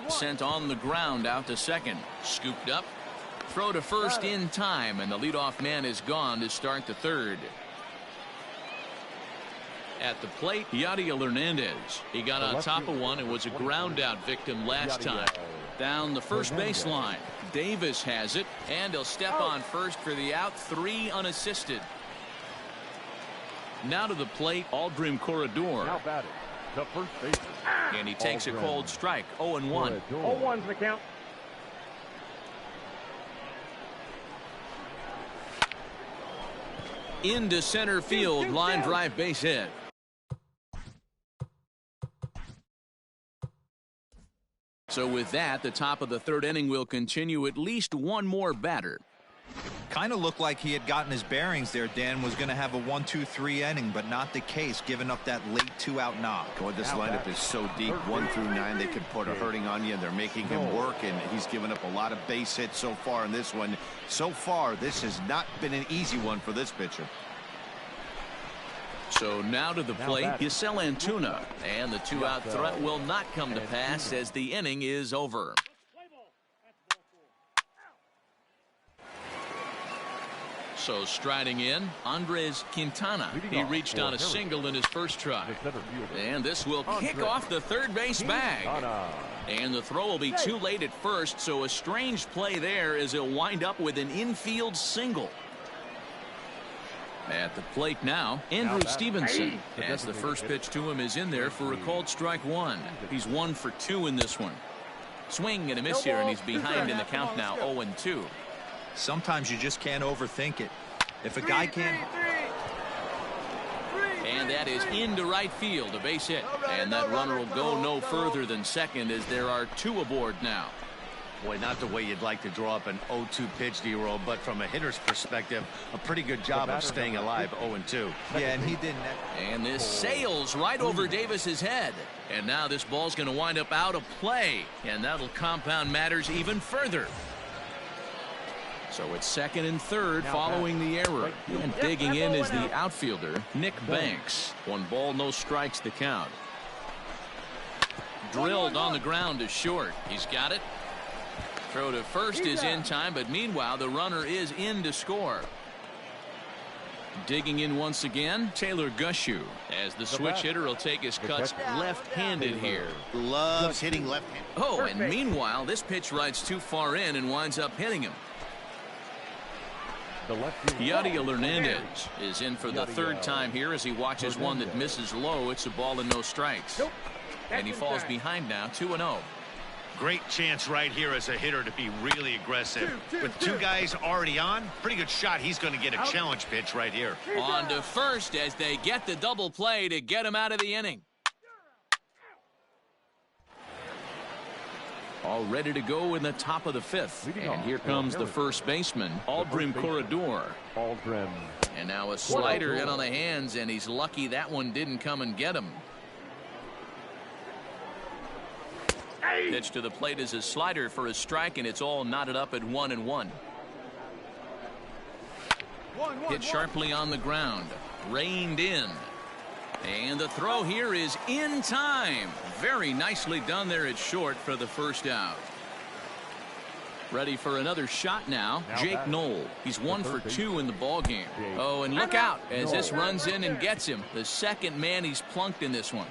Sent on the ground out to second. Scooped up. Throw to first in time, and the leadoff man is gone to start the third. At the plate, Yadiel Hernandez. He got on top of one and was a ground out victim last time. Down the first baseline. Davis has it, and he'll step on first for the out. 3 unassisted. Now to the plate, Aldrin Corredor. Now batting, the first baseman. And he takes a cold strike. 0-1. 0-1's the count. Into center field, line drive base hit. So with that, the top of the third inning will continue. At least one more batter. Kind of looked like he had gotten his bearings there. Dan was going to have a 1-2-3 inning, but not the case, giving up that late 2-out knock. Boy, this lineup is so deep, 1 through 9. They could put a hurting on you, and they're making him work, and he's given up a lot of base hits so far in this one. So far, this has not been an easy one for this pitcher. So now to the plate, Yasel Antuna, and the 2-out threat will not come to pass as the inning is over. So striding in, Andres Quintana. He reached on a single in his first try. And this will kick off the third base bag. And the throw will be too late at first, so a strange play there as he'll wind up with an infield single. At the plate now, Andrew Stevenson, as the first pitch to him is in there for a called strike one. He's 1 for 2 in this one. Swing and a miss here, and he's behind in the count now, 0-2. Sometimes you just can't overthink it. If a guy can't... And that is into right field, a base hit. And that runner will go no further than second as there are 2 aboard now. Boy, not the way you'd like to draw up an 0-2 pitch, D-roll, but from a hitter's perspective, a pretty good job of staying alive 0-2. Yeah, and he didn't. And this sails right over Davis's head. And now this ball's going to wind up out of play, and that'll compound matters even further. So it's second and third following the error. And digging in is the outfielder, Nick Banks. 1 ball, no strikes to count. Drilled on the ground to short. He's got it. Throw to first is in time, but meanwhile the runner is in to score. Digging in once again, Taylor Gushu, as the switch hitter will take his cuts left-handed here. Loves hitting left-handed. Oh, and meanwhile this pitch rides too far in and winds up hitting him. Yadiel Hernandez is in for the third time here as he watches one that misses low. It's a ball and no strikes. And he falls behind now, 2-0. Great chance right here as a hitter to be really aggressive. With 2 guys already on, pretty good shot. He's going to get a challenge pitch right here. On to first as they get the double play to get him out of the inning. All ready to go in the top of the 5th. And here comes the first baseman, Aldrin Corredor. And now a slider in on the hands, and he's lucky that one didn't come and get him. Pitch to the plate is a slider for a strike, and it's all knotted up at 1-1. Hit sharply on the ground. Reined in. And the throw here is in time. Very nicely done there at short for the first out. Ready for another shot now, Jake Knoll. He's 1 for 2 in the ballgame. Oh, and look out as this runs in and gets him. The second man he's plunked in this one.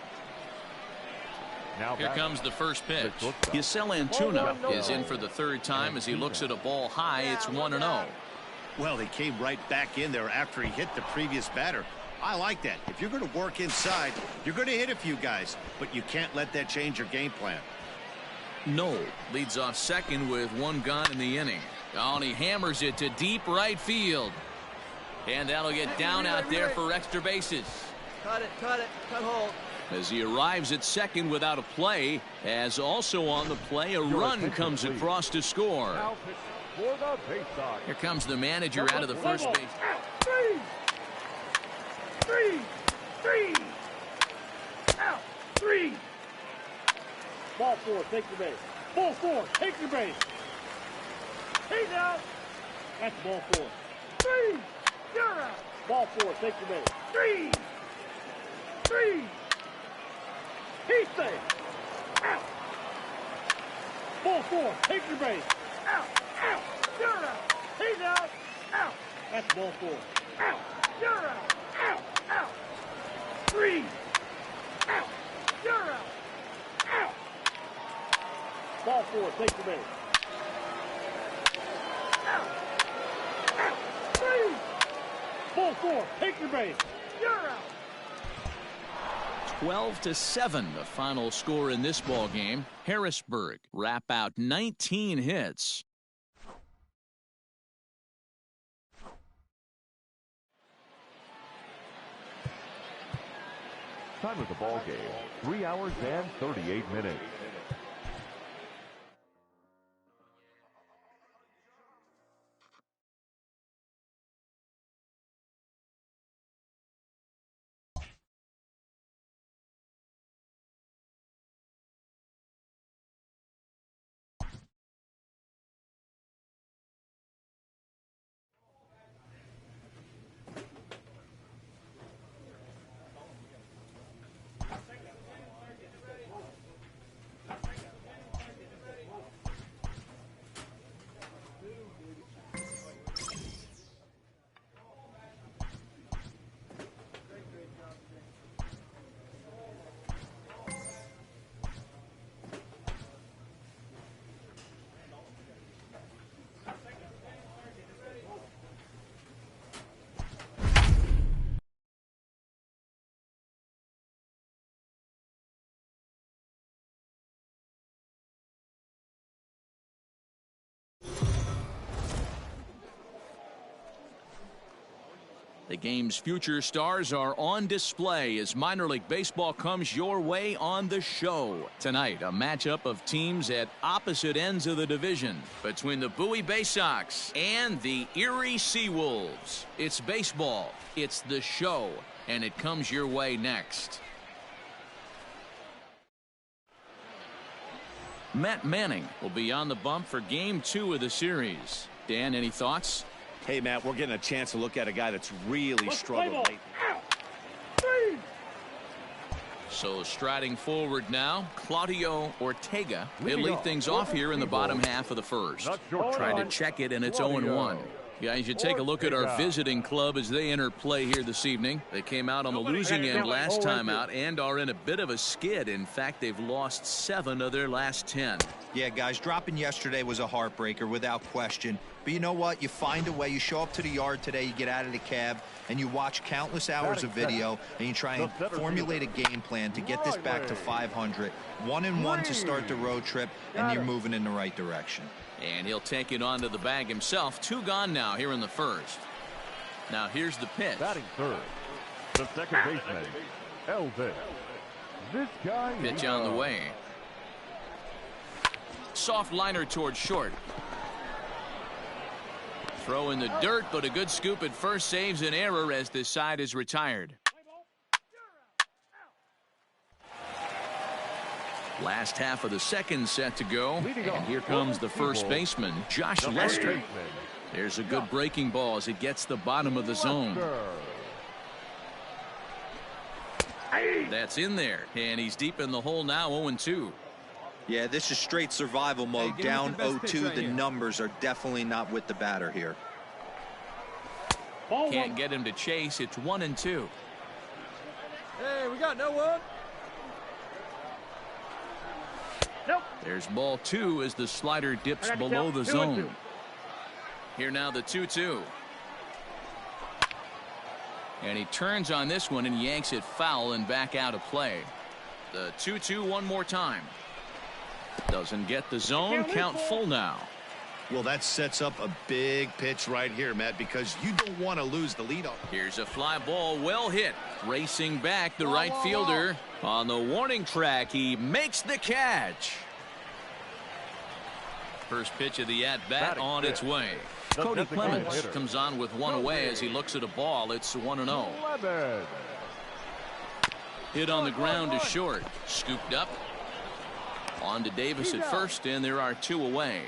Here comes the first pitch. Giselle Antuna is in for the third time as he looks at a ball high. It's 1-0. Well, he came right back in there after he hit the previous batter. I like that. If you're going to work inside, you're going to hit a few guys, but you can't let that change your game plan. Knoll leads off second with 1 gone in the inning. Oh, and he hammers it to deep right field. And that'll get down out there for extra bases. Cut hold. As he arrives at second without a play, as also on the play, a run comes across to score. Here comes the manager out of the first base. Three. Out. 3. Ball 4, take your base. Ball 4, take your base. He's out. That's ball 4. 3. You're out. Ball 4, take your base. 3. He's safe. Out. Ball 4, take your base. Out. You're out. He's out. Out. That's ball 4. Out. You're out. Out. 3. Out. You're out. Out. Ball 4, take your base. Out. 3. Ball 4, take your base. You're out. 12-7, the final score in this ball game. Harrisburg wrap out 19 hits. Time of the ball game, 3 hours and 38 minutes. The game's future stars are on display as minor league baseball comes your way on the show. Tonight, a matchup of teams at opposite ends of the division between the Bowie Bay Sox and the Erie Seawolves. It's baseball, it's the show, and it comes your way next. Matt Manning will be on the bump for Game 2 of the series. Dan, any thoughts? Hey, Matt, we're getting a chance to look at a guy that's really struggled lately. So striding forward now, Claudio Ortega. He'll lead things off here in the bottom half of the first. Trying to check it, and it's 0-1. Guys, you take a look at our visiting club as they enter play here this evening. They came out on the losing end last time out and are in a bit of a skid. In fact, they've lost 7 of their last 10. Yeah, guys, dropping yesterday was a heartbreaker without question. But you know what? You find a way. You show up to the yard today, you get out of the cab, and you watch countless hours of video, and you try and formulate a game plan to get this back to 500. 1-1 to start the road trip, and you're moving in the right direction. And he'll take it onto the bag himself. 2 gone now here in the first. Now here's the pitch. Batting third, the second baseman, Elvis. This guy. Pitch on the way. Soft liner towards short. Throw in the dirt, but a good scoop at first saves an error as this side is retired. Last half of the second set to go, and here comes the first baseman, Josh Lester. There's a good breaking ball as it gets the bottom of the zone. That's in there, and he's deep in the hole now, 0-2. Yeah, this is straight survival mode. Down 0-2. The numbers are definitely not with the batter here. Can't get him to chase. It's 1-2. Hey, we got no one. Nope. There's ball 2 as the slider dips below the zone. Here now the 2-2. And he turns on this one and yanks it foul and back out of play. The 2-2 one more time. Doesn't get the zone. Count full now. Well, that sets up a big pitch right here, Matt, because you don't want to lose the lead off. Here's a fly ball, well hit. Racing back, the right fielder on the warning track. He makes the catch. First pitch of the at-bat on its way. Cody Clemens comes on with one away as he looks at a ball. It's 1-0. Hit on the ground to short. Scooped up. On to Davis at first, and there are 2 away.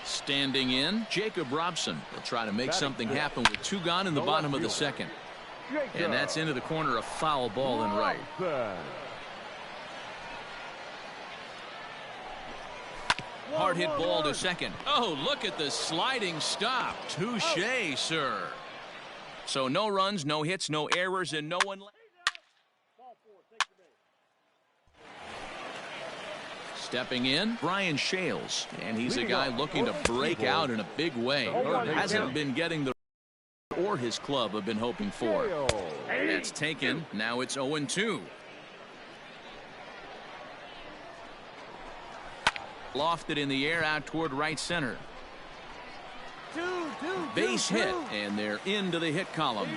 Standing in, Jacob Robson will try to make something happen with 2 gone in the bottom of the second. And that's into the corner, a foul ball in right. Hard hit ball to second. Oh, look at the sliding stop. Touché, sir. So no runs, no hits, no errors, and no one left. Stepping in, Brian Shales, and he's a guy looking to break out in a big way. Hasn't been getting the or his club have been hoping for. That's taken. Now it's 0-2. Lofted in the air out toward right center. Base hit, and they're into the hit column.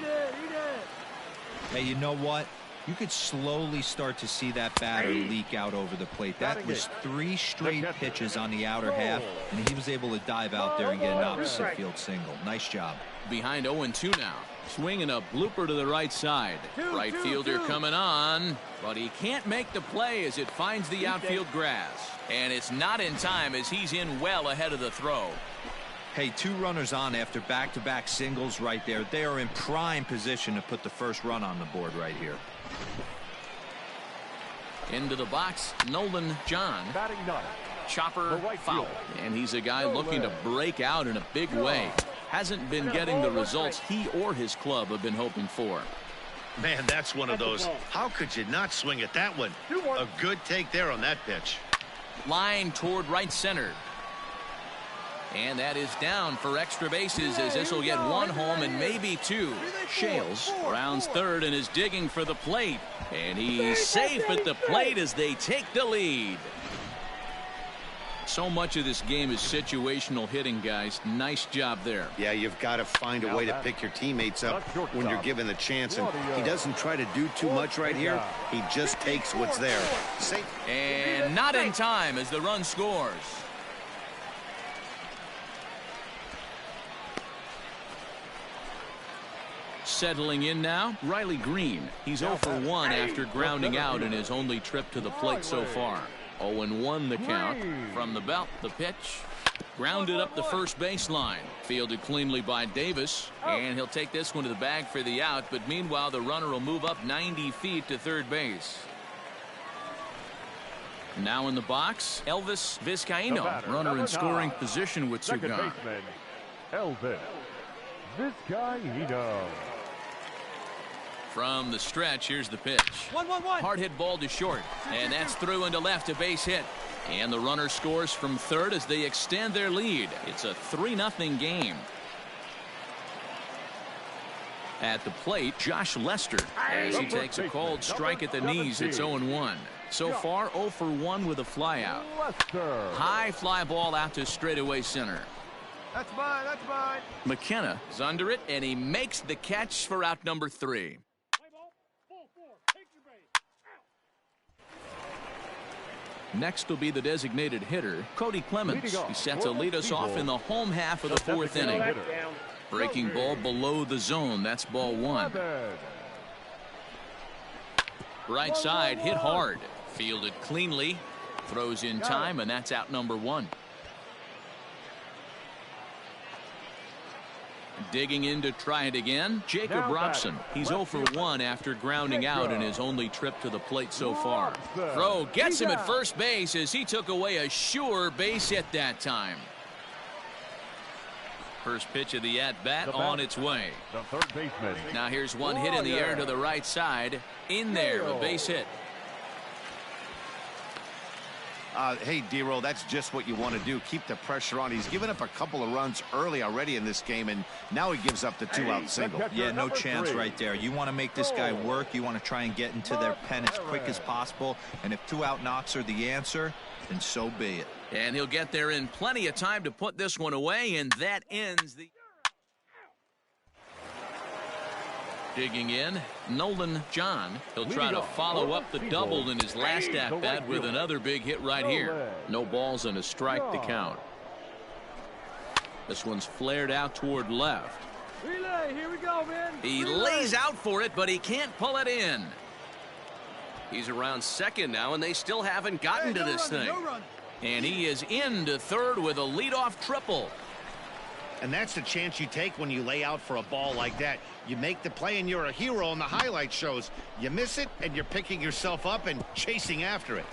Hey, you know what? You could slowly start to see that batter leak out over the plate. That was 3 straight pitches on the outer half, and he was able to dive out there and get an opposite field single. Nice job. Behind 0-2 now. Swinging a blooper to the right side. Right fielder coming on, but he can't make the play as it finds the outfield grass. And it's not in time as he's in well ahead of the throw. Hey, 2 runners on after back-to-back singles right there. They are in prime position to put the first run on the board right here. Into the box, Nolan John. Chopper foul. And he's a guy looking to break out in a big way. Hasn't been getting the results he or his club have been hoping for. Man, that's one of those. How could you not swing at that one? A good take there on that pitch. Line toward right center. And that is down for extra bases as this will get 1 home and maybe 2. Shales rounds third and is digging for the plate. And he's safe at the plate as they take the lead. So much of this game is situational hitting, guys. Nice job there. Yeah, you've got to find a way to pick your teammates up when you're given the chance, and he doesn't try to do too much right here. He just takes what's there. And not in time as the run scores. Settling in now, Riley Green. He's 0 for 1 after grounding out in his only trip to the plate so far. 0-1 the count. From the belt, the pitch. Grounded up the first baseline. Fielded cleanly by Davis. And he'll take this one to the bag for the out. But meanwhile, the runner will move up 90 feet to third base. Now in the box, Elvis Vizcaíno. Runner in scoring position with Second Cigar. baseman, Elvis Vizcaíno. From the stretch, here's the pitch. 1-1-1. Hard hit ball to short. And that's through into left, a base hit. And the runner scores from third as they extend their lead. It's a 3-0 game. At the plate, Josh Lester, as he takes a called strike at the knees. It's 0-1. So far, 0 for 1 with a flyout. High fly ball out to straightaway center. That's mine. That's mine. McKenna is under it, and he makes the catch for out number 3. Next will be the designated hitter, Cody Clemens. He's set to lead us off in the home half of the 4th inning. Breaking ball below the zone. That's ball 1. Right side, hit hard. Fielded cleanly. Throws in time, and that's out number 1. Digging in to try it again, Jacob Robson. He's 0 for 1 after grounding out in his only trip to the plate so far. Throw gets him at first base as he took away a sure base hit that time. First pitch of the at-bat on its way. The third baseman. Now here's one hit in the air to the right side. In there, a base hit. Hey, D-Roll, that's just what you want to do. Keep the pressure on. He's given up a couple of runs early already in this game, and now he gives up the 2-out single. Yeah, no chance right there. You want to make this guy work. You want to try and get into their pen as quick as possible. And if 2-out knocks are the answer, then so be it. And he'll get there in plenty of time to put this one away, and that ends the... Digging in, Nolan John. He'll try to follow up the double in his last at-bat with another big hit right here. No balls and a strike to count. This one's flared out toward left. Relay, here we go, man. He lays out for it, but he can't pull it in. He's around second now, and they still haven't gotten to this thing. And he is into third with a leadoff triple. And that's the chance you take when you lay out for a ball like that. You make the play and you're a hero on the highlight shows. You miss it and you're picking yourself up and chasing after it.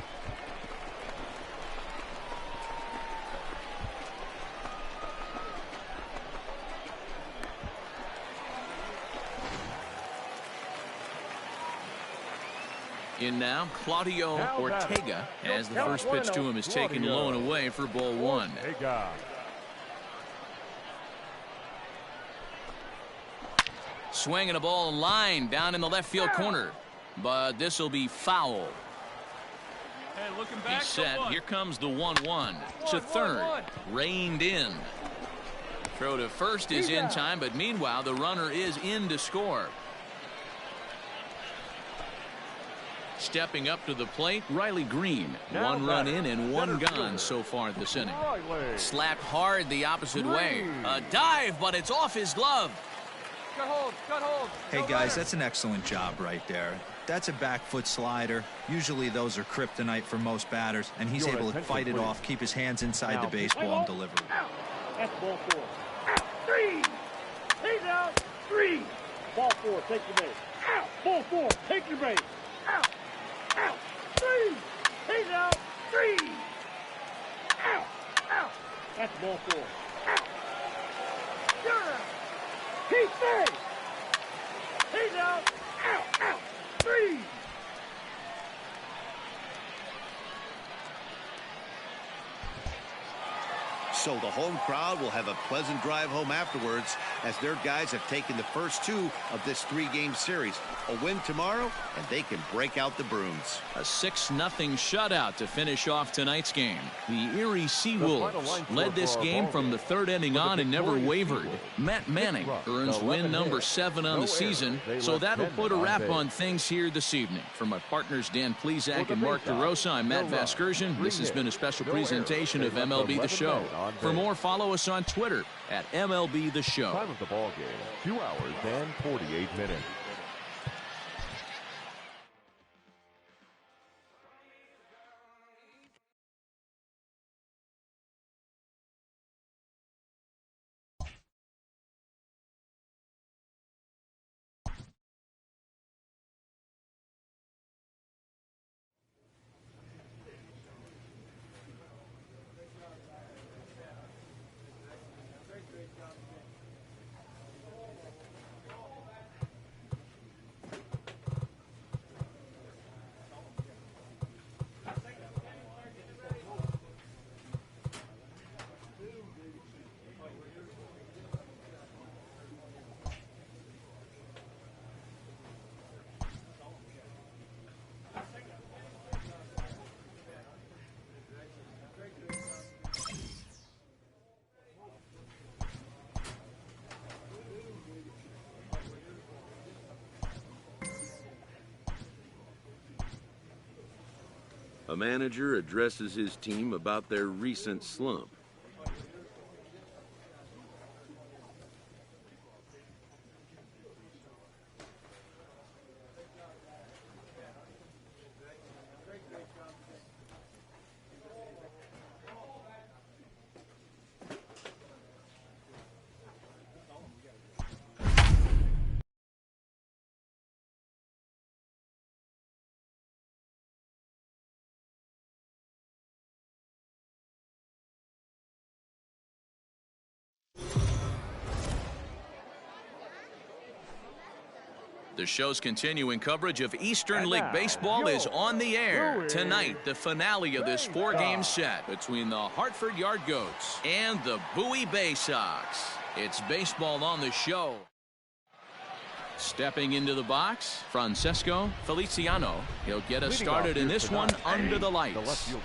In now, Claudio Ortega, as the first pitch to him is taken low and away for ball 1. Swinging a ball line down in the left field corner, but this will be foul. Hey, looking back. He's set. Here comes the 1-1 to third. Reined in. Throw to first is in time, but meanwhile the runner is in to score. Stepping up to the plate, Riley Green. 1 run in and 1 gone so far this inning. Slapped hard the opposite way. A dive, but it's off his glove. Cut hold, cut hold. Hey, guys, that's an excellent job right there. That's a back foot slider. Usually those are kryptonite for most batters, and he's able to fight it off, keep his hands inside the baseball, and deliver. That's ball 4. Out. 3. He's out. 3. Ball 4. Take the base. Out. Ball 4. Take your base. Out. Out. 3. He's out. 3. Out. Out. That's ball 4. Out. You're out. He's safe. He's out. Out. Out. 3. So the home crowd will have a pleasant drive home afterwards as their guys have taken the first 2 of this 3-game series. A win tomorrow, and they can break out the brooms. A 6-0 shutout to finish off tonight's game. The Erie Seawolves led this game from the 3rd inning on and never wavered. Matt Manning earns win number 7 on the season, so that'll put a wrap on things here this evening. For my partners Dan Plesac and Mark DeRosa, I'm Matt Vasgersian. This has been a special presentation of MLB The Show. For more, follow us on Twitter at MLB The Show. Time of the ball game, 2 hours and 48 minutes. A manager addresses his team about their recent slump. The show's continuing coverage of Eastern League Baseball is on the air. Tonight, the finale of this 4-game set between the Hartford Yard Goats and the Bowie Bay Sox. It's baseball on the show. Stepping into the box, Francesco Feliciano. He'll get us started in this one under the lights.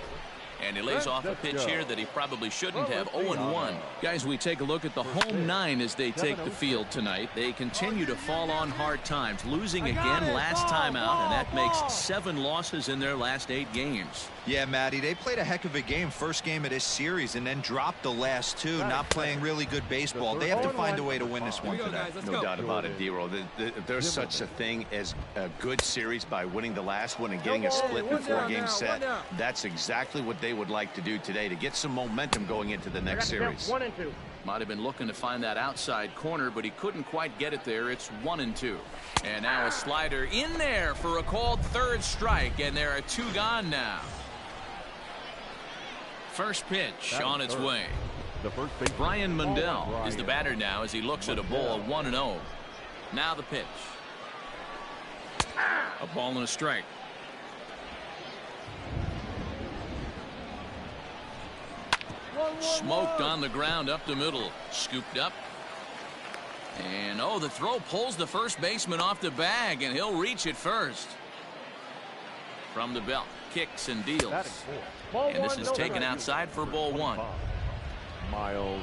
And he lays off a pitch here that he probably shouldn't have. 0-1. Guys, we take a look at the home 9 as they take the field tonight. They continue to fall on hard times, losing again last time out, and that makes 7 losses in their last 8 games. Yeah, Matty, they played a heck of a game, first game of this series, and then dropped the last 2, not playing really good baseball. They have to find a way to win this one today. No doubt about it, D-Roll. There's such a thing as a good series by winning the last one and getting a split in 4-game set. That's exactly what they would like to do today to get some momentum going into the next series. 1 and 2. Might have been looking to find that outside corner, but he couldn't quite get it there. It's 1-2. And now a slider in there for a called 3rd strike, and there are 2 gone now. First pitch on its way. Brian Mundell is the batter now as he looks at a ball 1-0. Now the pitch. A ball and a strike. Smoked on the ground up the middle. Scooped up. And oh, the throw pulls the first baseman off the bag, and he'll reach it first. From the belt, kicks and deals. And this is taken outside for ball 1. Miles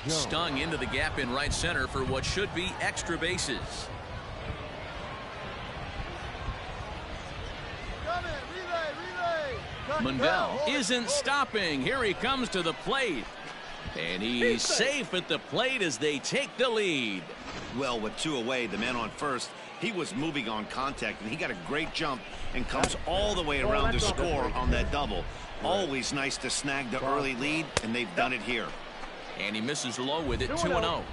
Stung into the gap in right center for what should be extra bases. Mundell isn't stopping. Here he comes to the plate. And he's safe at the plate as they take the lead. Well, with 2 away, the man on first, he was moving on contact, and he got a great jump and comes all the way around to score on that double. Always nice to snag the early lead, and they've done it here. And he misses low with it, 2-0.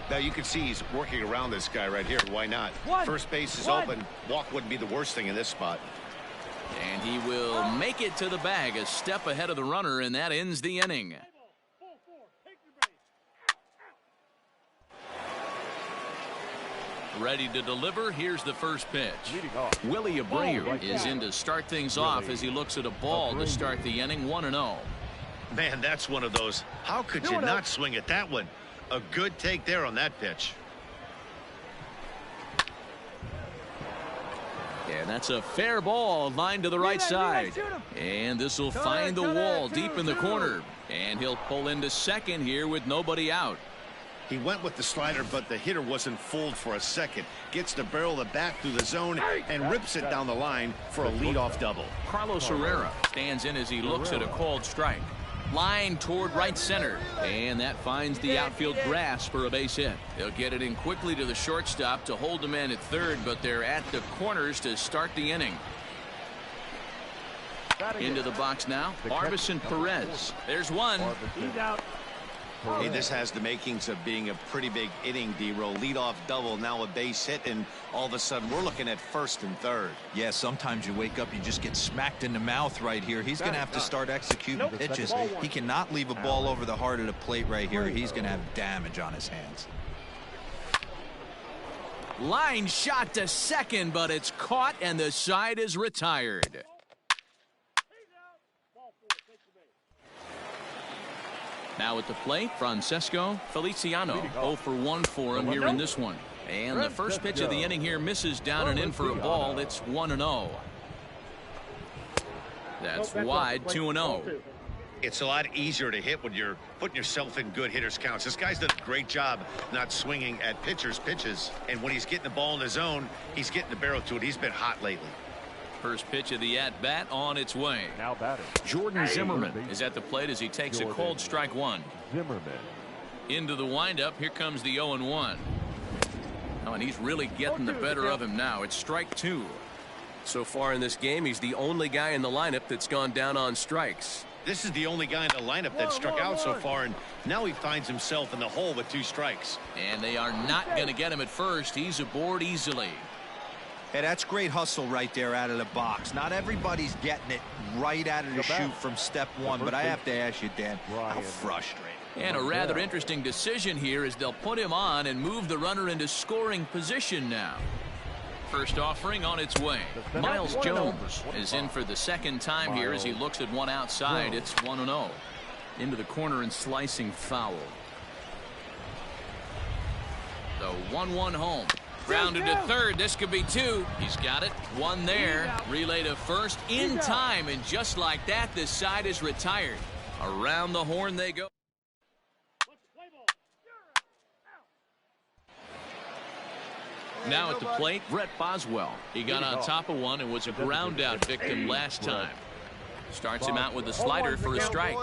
Now you can see he's working around this guy right here. Why not? First base is open. Walk wouldn't be the worst thing in this spot. And he will make it to the bag, a step ahead of the runner, and that ends the inning. Ready to deliver. Here's the first pitch. Willie Abreu is in to start things off as he looks at a ball to start the inning. 1-0. Man, that's one of those. How could you not swing at that one? A good take there on that pitch. And that's a fair ball lined to the right side. And this will find the wall deep in the corner. And he'll pull into second here with nobody out. He went with the slider, but the hitter wasn't fooled for a second. Gets the barrel of the bat through the zone and rips it down the line for a leadoff double. Carlos Herrera stands in as he looks at a called strike. Line toward right center, and that finds the outfield grass for a base hit. They'll get it in quickly to the shortstop to hold the man at third, but they're at the corners to start the inning. Into the box now, Arbison Perez. There's one. He's out. Hey, this has the makings of being a pretty big inning, D-Roll. Leadoff double, now a base hit, and all of a sudden we're looking at first and third. Yeah, sometimes you wake up, you just get smacked in the mouth right here. He's going to have to start executing pitches. He cannot leave a ball over the heart of the plate right here. He's going to have damage on his hands. Line shot to second, but it's caught, and the side is retired. Now at the plate, Francesco Feliciano. 0 for 1 for him here in this one. And the first pitch of the inning here misses down and in for a ball. It's 1-0. That's wide, 2-0. It's a lot easier to hit when you're putting yourself in good hitters counts. This guy's done a great job not swinging at pitchers' pitches. And when he's getting the ball in the zone, he's getting the barrel to it. He's been hot lately. First pitch of the at-bat on its way. Now batting. Jordan Zimmerman is at the plate as he takes a cold strike one. Zimmerman. Into the windup. Here comes the 0-1. Oh, and he's really getting the better of him now. It's strike two. So far in this game, he's the only guy in the lineup that's gone down on strikes. This is the only guy in the lineup that struck out so far, and now he finds himself in the hole with 2 strikes. And they are not going to get him at first. He's aboard easily. Hey, that's great hustle right there out of the box. Not everybody's getting it right out of the chute from step one, but I have to ask you, Dan, how frustrating. And a rather interesting decision here is they'll put him on and move the runner into scoring position now. First offering on its way. Miles Jones is in for the second time here as he looks at one outside. It's 1-0. Into the corner and slicing foul. The 1-1 home. Grounded to third. This could be 2. He's got it. 1 there. Relay to first in time. And just like that, this side is retired. Around the horn they go. Now at the plate, Brett Boswell. He got on top of one and was a ground out victim last time. Starts him out with a slider for a strike.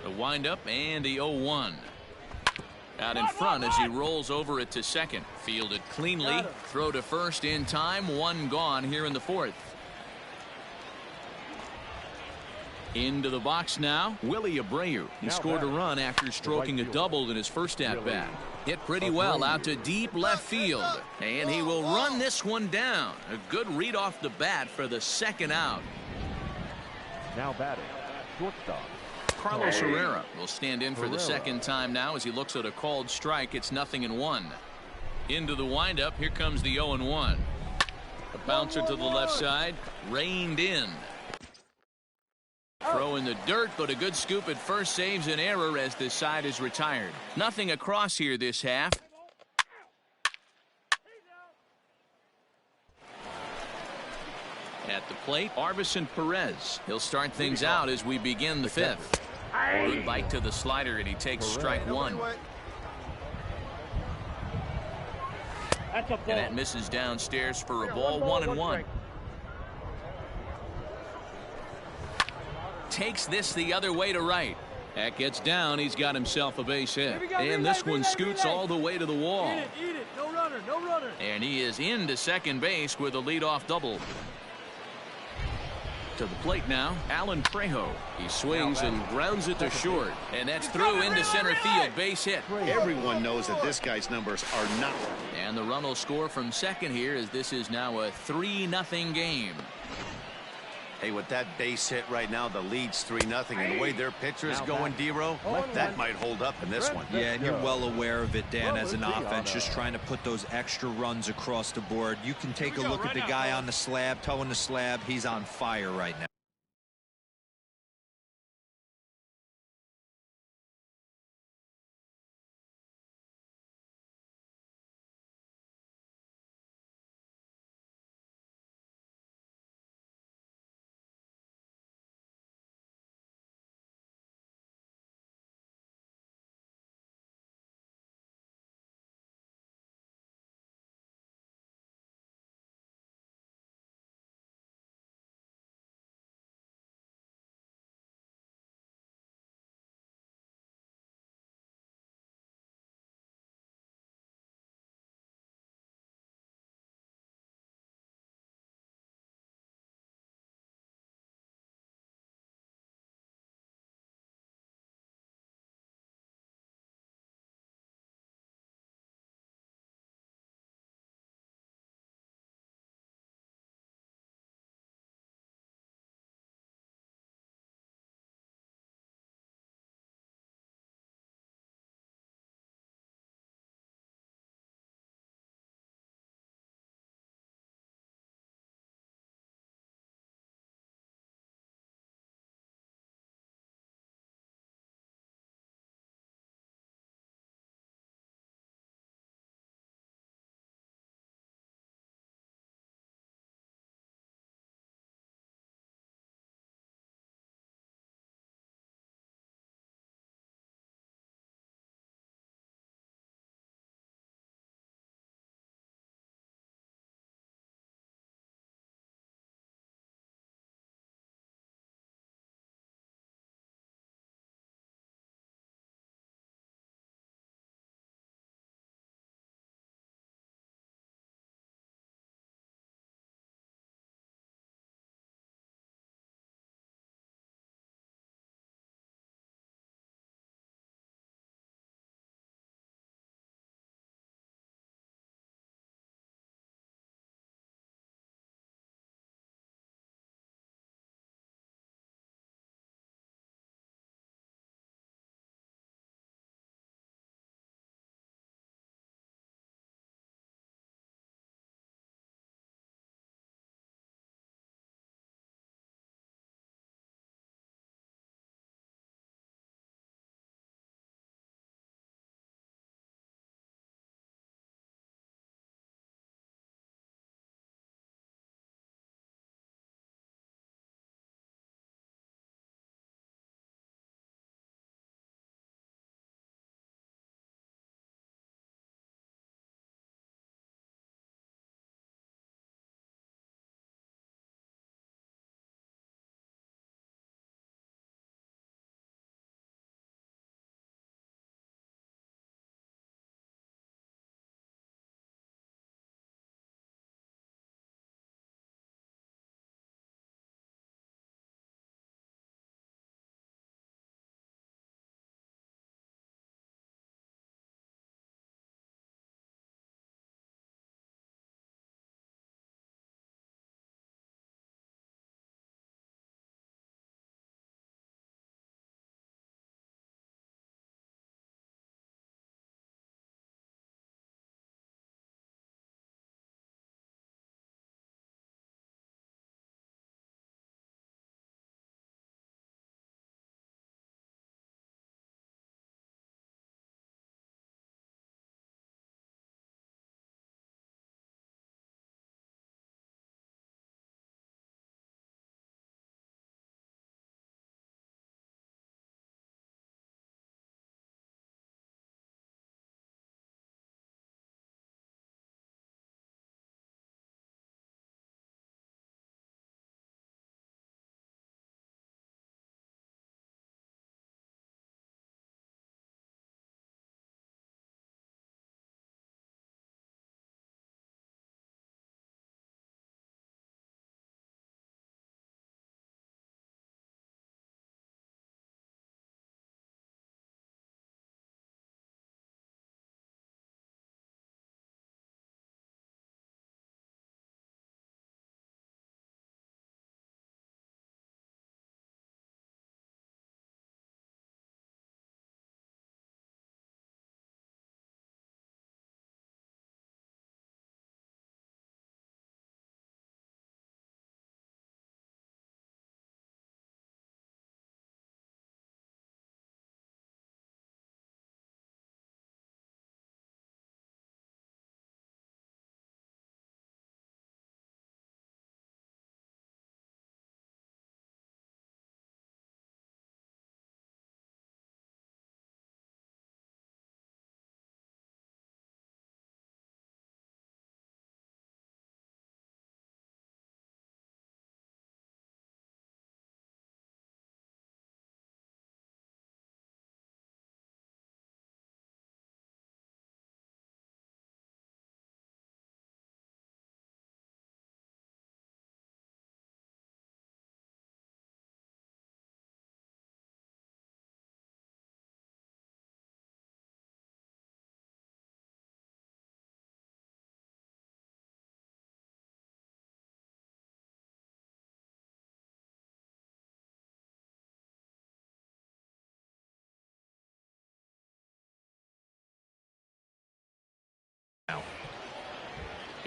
The windup and the 0-1. Out in front as he rolls over it to second. Fielded cleanly. Throw to first in time. One gone here in the fourth. Into the box now, Willie Abreu. He scored a run after stroking a double in his first at-bat. Hit pretty well out to deep left field. And he will run this one down. A good read off the bat for the second out. Now batting, shortstop. Carlos Herrera will stand in for the second time now as he looks at a called strike. It's 0-1. Into the windup. Here comes the 0-1. A bouncer to the left side. Reined in. Throw in the dirt, but a good scoop at first saves an error as this side is retired. Nothing across here this half. At the plate, Arvison Perez. He'll start things out as we begin the fifth. Good bite to the slider, and he takes strike one. And that misses downstairs for a ball. 1-1. Takes this the other way to right. That gets down. He's got himself a base hit. And this one scoots all the way to the wall. Eat it. No runner. No runner. And he is into second base with a leadoff double. To the plate now, Alan Trejo. He swings and grounds it to short. And that's through into center field. Base hit. Everyone knows that this guy's numbers are not. And the run will score from second here as this is now a 3-0 game. Hey, with that base hit right now, the lead's 3-0. And the way their pitcher is going, D-Row, that might hold up in this one. Yeah, and you're well aware of it, Dan, as an offense, just trying to put those extra runs across the board. You can take a look at the guy on the slab, towing the slab. He's on fire right now.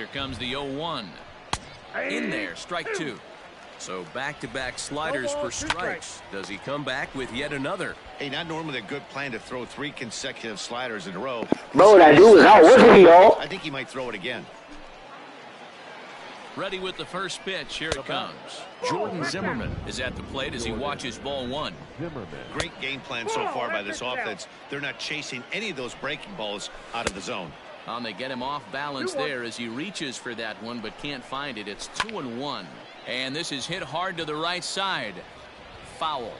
Here comes the 0-1. In there, strike 2. So back-to-back sliders for strikes. Does he come back with yet another? Hey, not normally a good plan to throw 3 consecutive sliders in a row. Bro, that dude is not working, y'all. I think he might throw it again. Ready with the first pitch. Here it comes. Jordan Zimmerman is at the plate as he watches ball 1. Great game plan so far by this offense. They're not chasing any of those breaking balls out of the zone. They get him off balance there as he reaches for that one but can't find it. It's 2-1. And this is hit hard to the right side. Foul.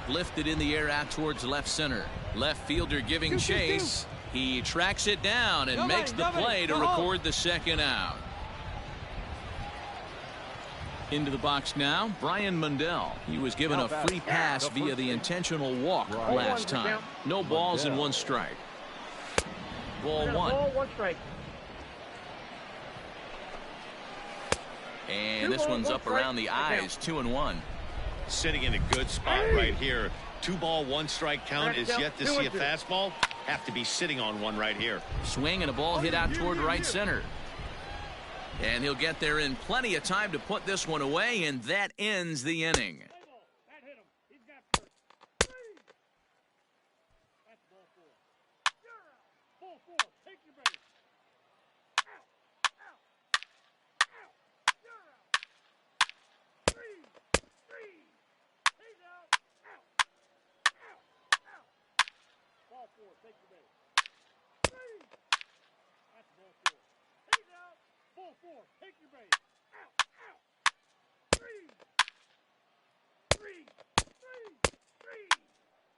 Lifted in the air out towards left center. Left fielder giving chase. He tracks it down and makes the play to record the second out. Into the box now, Brian Mundell. He was given a free pass via the intentional walk last time. No balls and 1 strike. Ball 1. One strike. And this one's up around the eyes. 2-1. Sitting in a good spot right here. 2 ball, 1 strike count is yet to see a fastball. Have to be sitting on one right here. Swing and a ball hit out toward right center. And he'll get there in plenty of time to put this one away, and that ends the inning. That hit him. He's got 3. That's ball 4. You're out. Ball 4. Take your base. Out. Out. Out. You're out. 3. He's out. Out. Out. Out. Ball 4. Take your base. 3. That's ball 4. He's out. Ball 4. Take your base. Out. Out. 3.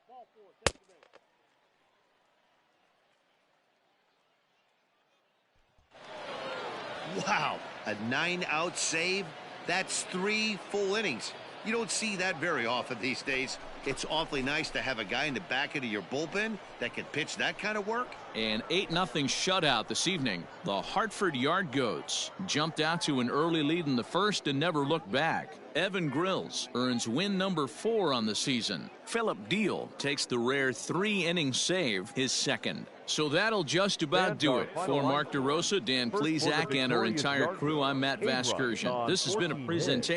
Ball 4. Take your base. Wow, a 9-out save? That's 3 full innings. You don't see that very often these days. It's awfully nice to have a guy in the back end of your bullpen that can pitch that kind of work. An 8-0 shutout this evening. The Hartford Yard Goats jumped out to an early lead in the first and never looked back. Evan Grills earns win number 4 on the season. Philip Deal takes the rare 3-inning save, his second. So that'll just about do it. For Mark DeRosa, Dan Plesac, and our entire crew, I'm Matt Vasgersian. This has been a presentation